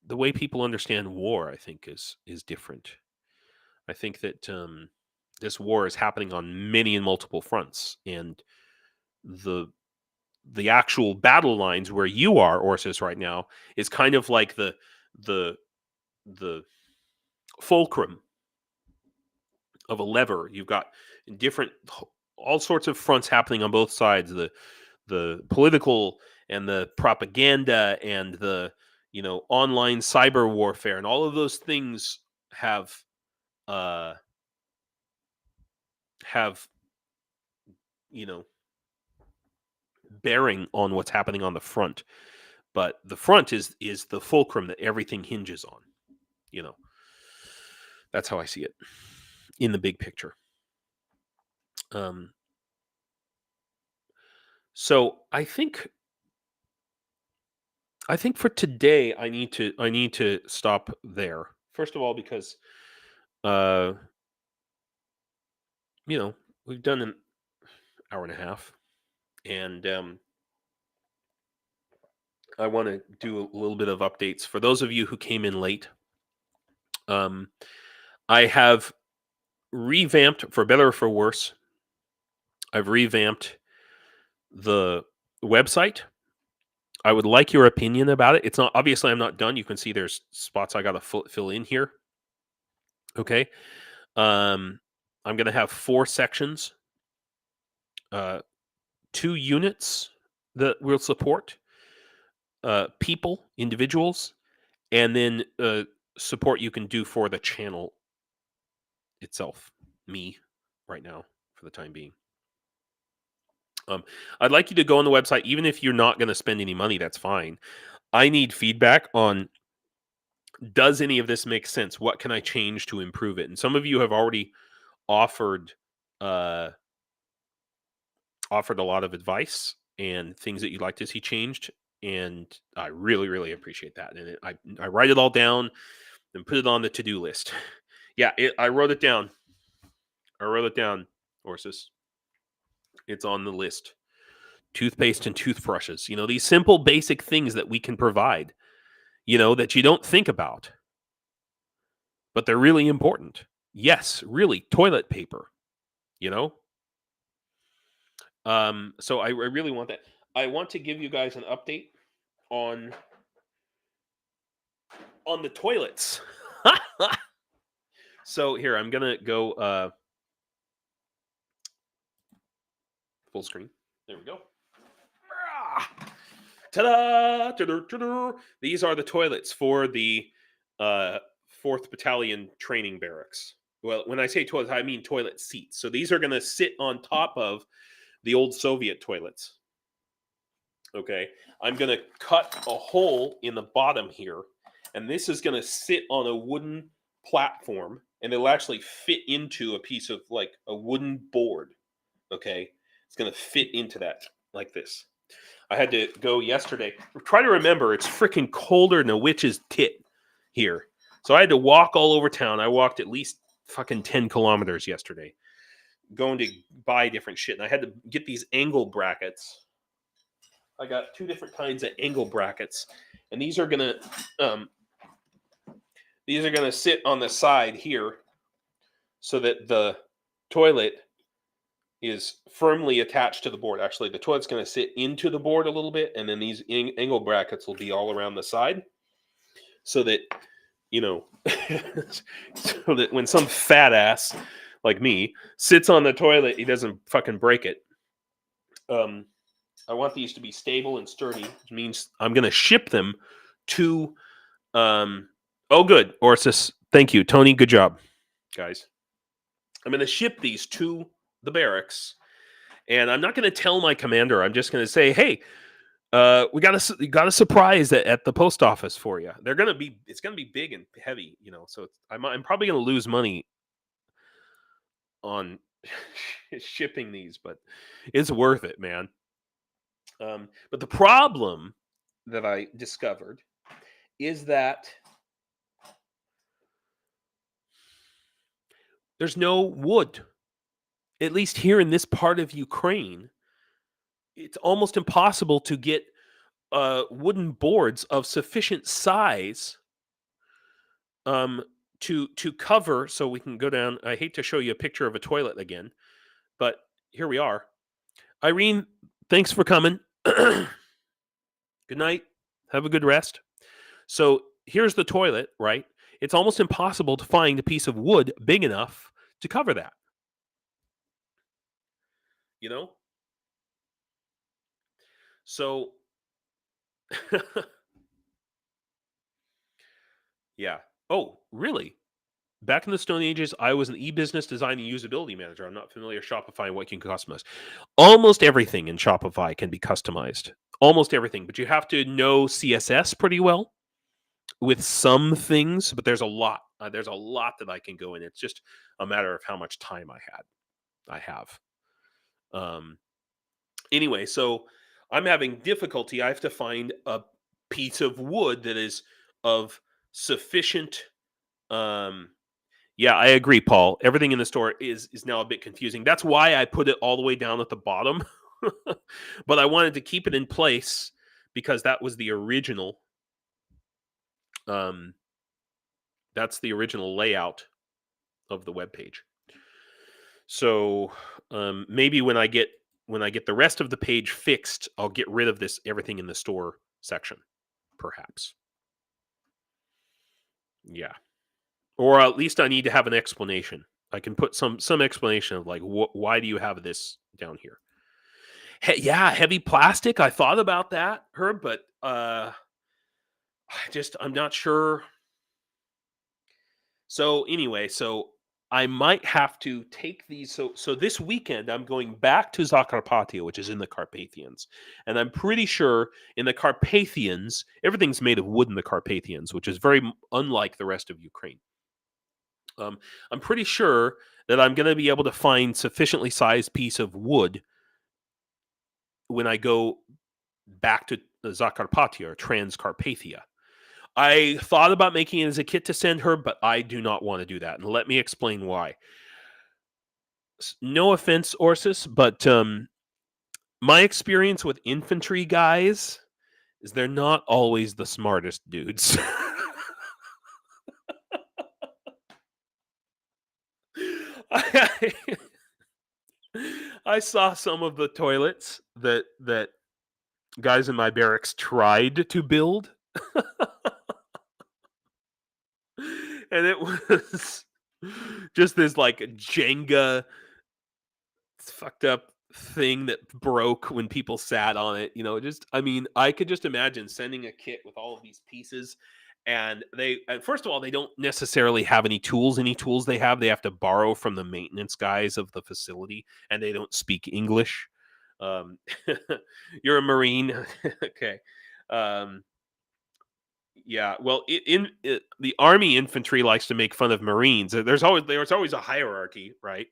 the way people understand war, I think, is different. I think that this war is happening on many and multiple fronts, and the actual battle lines where you are, Orsis, right now, is kind of like the the fulcrum of a lever. You've got different, all sorts of fronts happening on both sides. The political and the propaganda and the online cyber warfare, and all of those things have uh have bearing on what's happening on the front. But the front is the fulcrum that everything hinges on. That's how I see it in the big picture. So I think for today I need to stop there. First of all, because we've done an hour and a half, and I want to do a little bit of updates for those of you who came in late. I have revamped, for better or for worse, I've revamped the website. I would like your opinion about it. It's not, obviously I'm not done. You can see there's spots I got to fill in here. Okay. I'm going to have 4 sections, 2 units that will support people, individuals, and then support you can do for the channel itself, me, right now, for the time being. I'd like you to go on the website, even if you're not going to spend any money, that's fine. I need feedback on, does any of this make sense? What can I change to improve it? And some of you have already offered a lot of advice and things that you'd like to see changed, and I really, really appreciate that. And I write it all down and put it on the to-do list. Yeah, I wrote it down. Orsis. It's on the list. Toothpaste and toothbrushes. These simple, basic things that we can provide, that you don't think about, but they're really important. Yes, really, toilet paper, So I really want that. I want to give you guys an update on the toilets. So here, I'm going to go full screen. There we go. Ta-da! Ta-da! These are the toilets for the 4th Battalion training barracks. Well, when I say toilets, I mean toilet seats. So these are going to sit on top of the old Soviet toilets. Okay, I'm going to cut a hole in the bottom here, and this is going to sit on a wooden platform, and it'll actually fit into a piece of like a wooden board. Okay, it's going to fit into that like this. I had to go yesterday. Try to remember, it's freaking colder than a witch's tit here. So I had to walk all over town. I walked at least fucking 10 kilometers yesterday, going to buy different shit. And I had to get these angle brackets. I got 2 different kinds of angle brackets, and these are gonna sit on the side here, so that the toilet is firmly attached to the board. Actually, the toilet's going to sit into the board a little bit, and then these angle brackets will be all around the side, so that so that when some fat ass like me sits on the toilet, he doesn't fucking break it. I want these to be stable and sturdy, which means I'm going to ship them to oh good, Orsis, thank you, Tony, good job, guys. I'm going to ship these to the barracks, and I'm not going to tell my commander. I'm just going to say, hey, we got a surprise at the post office for you. It's going to be big and heavy, so I'm probably going to lose money on shipping these, but it's worth it, man. But the problem that I discovered is that there's no wood. At least here in this part of Ukraine, it's almost impossible to get wooden boards of sufficient size to cover. So we can go down. I hate to show you a picture of a toilet again, but here we are. Irene, thanks for coming. Good night. Have a good rest. So here's the toilet, right? It's almost impossible to find a piece of wood big enough to cover that. You know? So, yeah. Oh, really? Back in the Stone Ages, I was an e-business design and usability manager. I'm not familiar with Shopify and what you can customize. Almost everything in Shopify can be customized. Almost everything, but you have to know CSS pretty well with some things. But there's a lot. There's a lot that I can go in. It's just a matter of how much time I have. Anyway, so I'm having difficulty. I have to find a piece of wood that is of sufficient. Yeah, I agree, Paul. Everything in the store is now a bit confusing. That's why I put it all the way down at the bottom. But I wanted to keep it in place because that was the original. That's the original layout of the web page. So maybe when I get the rest of the page fixed, I'll get rid of this everything in the store section, perhaps. Yeah. Or at least I need to have an explanation. I can put some explanation of like, why do you have this down here? Yeah, heavy plastic. I thought about that, Herb, but I'm not sure. So anyway, so I might have to take these. So this weekend I'm going back to Zakarpattia, which is in the Carpathians, and I'm pretty sure in the Carpathians everything's made of wood in the Carpathians, which is very unlike the rest of Ukraine. I'm pretty sure that I'm going to be able to find sufficiently sized piece of wood when I go back to Zakarpattia or Transcarpathia. I thought about making it as a kit to send her, but I do not want to do that. And let me explain why. No offense, Orsis, but my experience with infantry guys is they're not always the smartest dudes. I saw some of the toilets that guys in my barracks tried to build. And it was just this like Jenga fucked up thing that broke when people sat on it. I could just imagine sending a kit with all of these pieces. And first of all, they don't necessarily have any tools. Any tools they have to borrow from the maintenance guys of the facility, and they don't speak English. You're a Marine. Okay. Yeah, well, the Army infantry likes to make fun of Marines. There's always a hierarchy, right?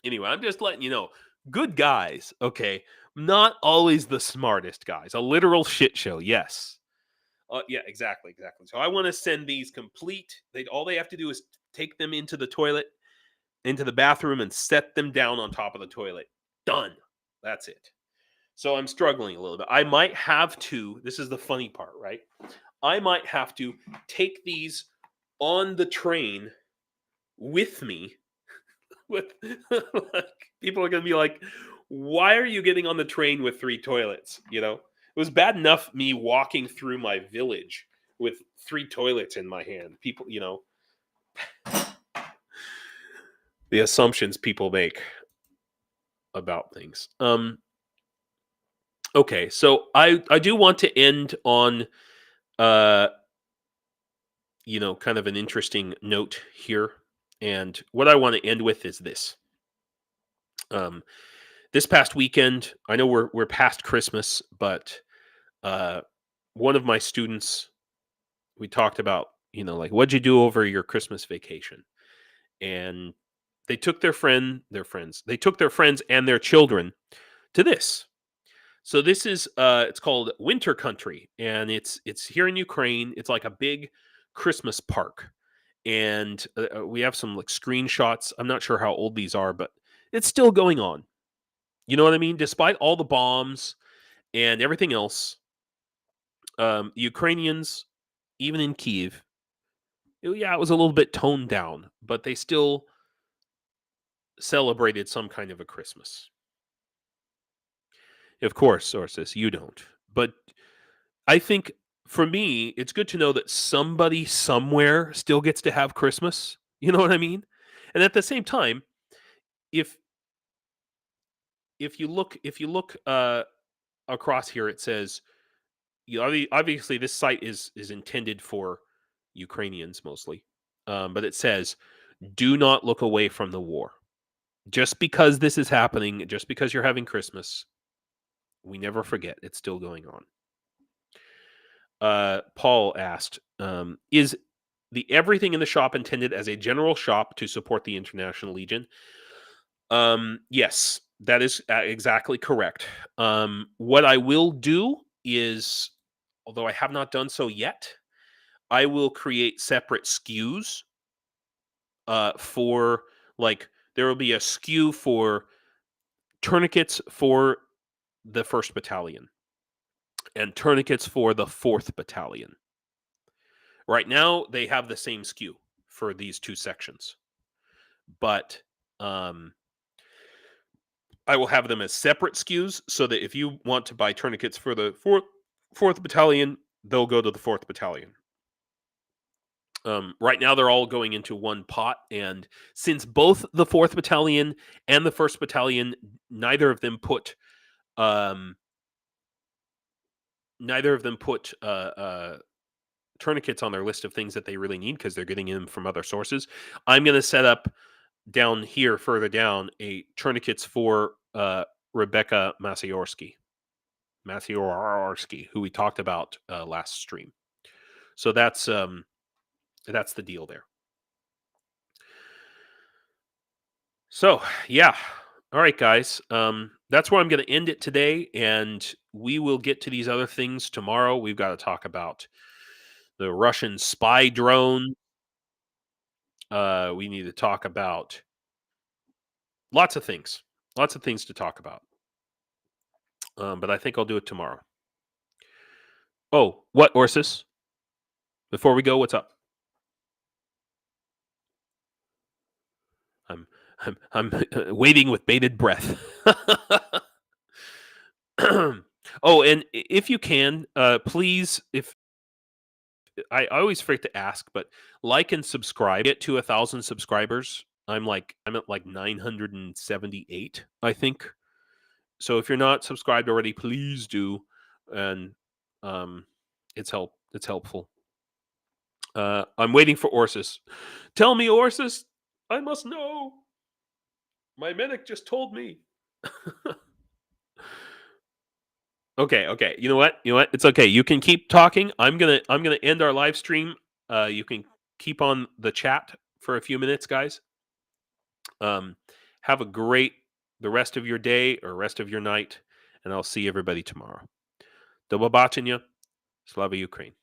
Anyway, I'm just letting you know, good guys, okay, not always the smartest guys. A literal shit show, yes. Yeah, exactly. So I want to send these complete. All they have to do is take them into the toilet, into the bathroom, and set them down on top of the toilet. Done. That's it. So I'm struggling a little bit. I might have to. This is the funny part, right? I might have to take these on the train with me. With people are going to be like, "Why are you getting on the train with 3 toilets?" It was bad enough me walking through my village with 3 toilets in my hand. People, the assumptions people make about things. Okay, so I do want to end on kind of an interesting note here. And what I want to end with is this. This past weekend, I know we're past Christmas, but one of my students, we talked about, what'd you do over your Christmas vacation? And they took they took their friends and their children to this. So this is it's called Winter Country, and it's here in Ukraine. It's like a big Christmas park, and we have some like screenshots. I'm not sure how old these are, but it's still going on. You know what I mean? Despite all the bombs and everything else, Ukrainians, even in Kiev, yeah, it was a little bit toned down, but they still celebrated some kind of a Christmas. Of course, sources, you don't. But I think for me, it's good to know that somebody somewhere still gets to have Christmas. You know what I mean? And at the same time, if if you look across here, it says obviously this site is intended for Ukrainians mostly, but it says do not look away from the war. Just because this is happening, just because you're having Christmas, we never forget it's still going on. Paul asked, is the everything in the shop intended as a general shop to support the International Legion? Yes, that is exactly correct. What I will do is, although I have not done so yet, I will create separate SKUs for like there will be a SKU for tourniquets for the 1st Battalion and tourniquets for the 4th Battalion. Right now, they have the same SKU for these two sections, but I will have them as separate SKUs so that if you want to buy tourniquets for the 4th Battalion, they'll go to the 4th Battalion. Right now, they're all going into one pot, and since both the 4th Battalion and the 1st Battalion, neither of them put tourniquets on their list of things that they really need because they're getting them from other sources. I'm going to set up down here, further down, a tourniquets for Rebecca Masiorsky, who we talked about last stream. So that's the deal there. So yeah, all right, guys. That's where I'm going to end it today, and we will get to these other things tomorrow. We've got to talk about the Russian spy drone. We need to talk about lots of things to talk about. But I think I'll do it tomorrow. Oh, what, Orsis? Before we go, what's up? I'm waiting with bated breath. Oh, and if you can, please, if I always forget to ask, but like and subscribe. Get to 1,000 subscribers. I'm at like 978, I think. So if you're not subscribed already, please do, and it's helpful. I'm waiting for Orsis. Tell me, Orsis. I must know. My medic just told me. Okay. You know what? It's okay. You can keep talking. I'm gonna end our live stream. You can keep on the chat for a few minutes, guys. Have a great the rest of your day or rest of your night, and I'll see everybody tomorrow. Do побачення. Slava Ukraine.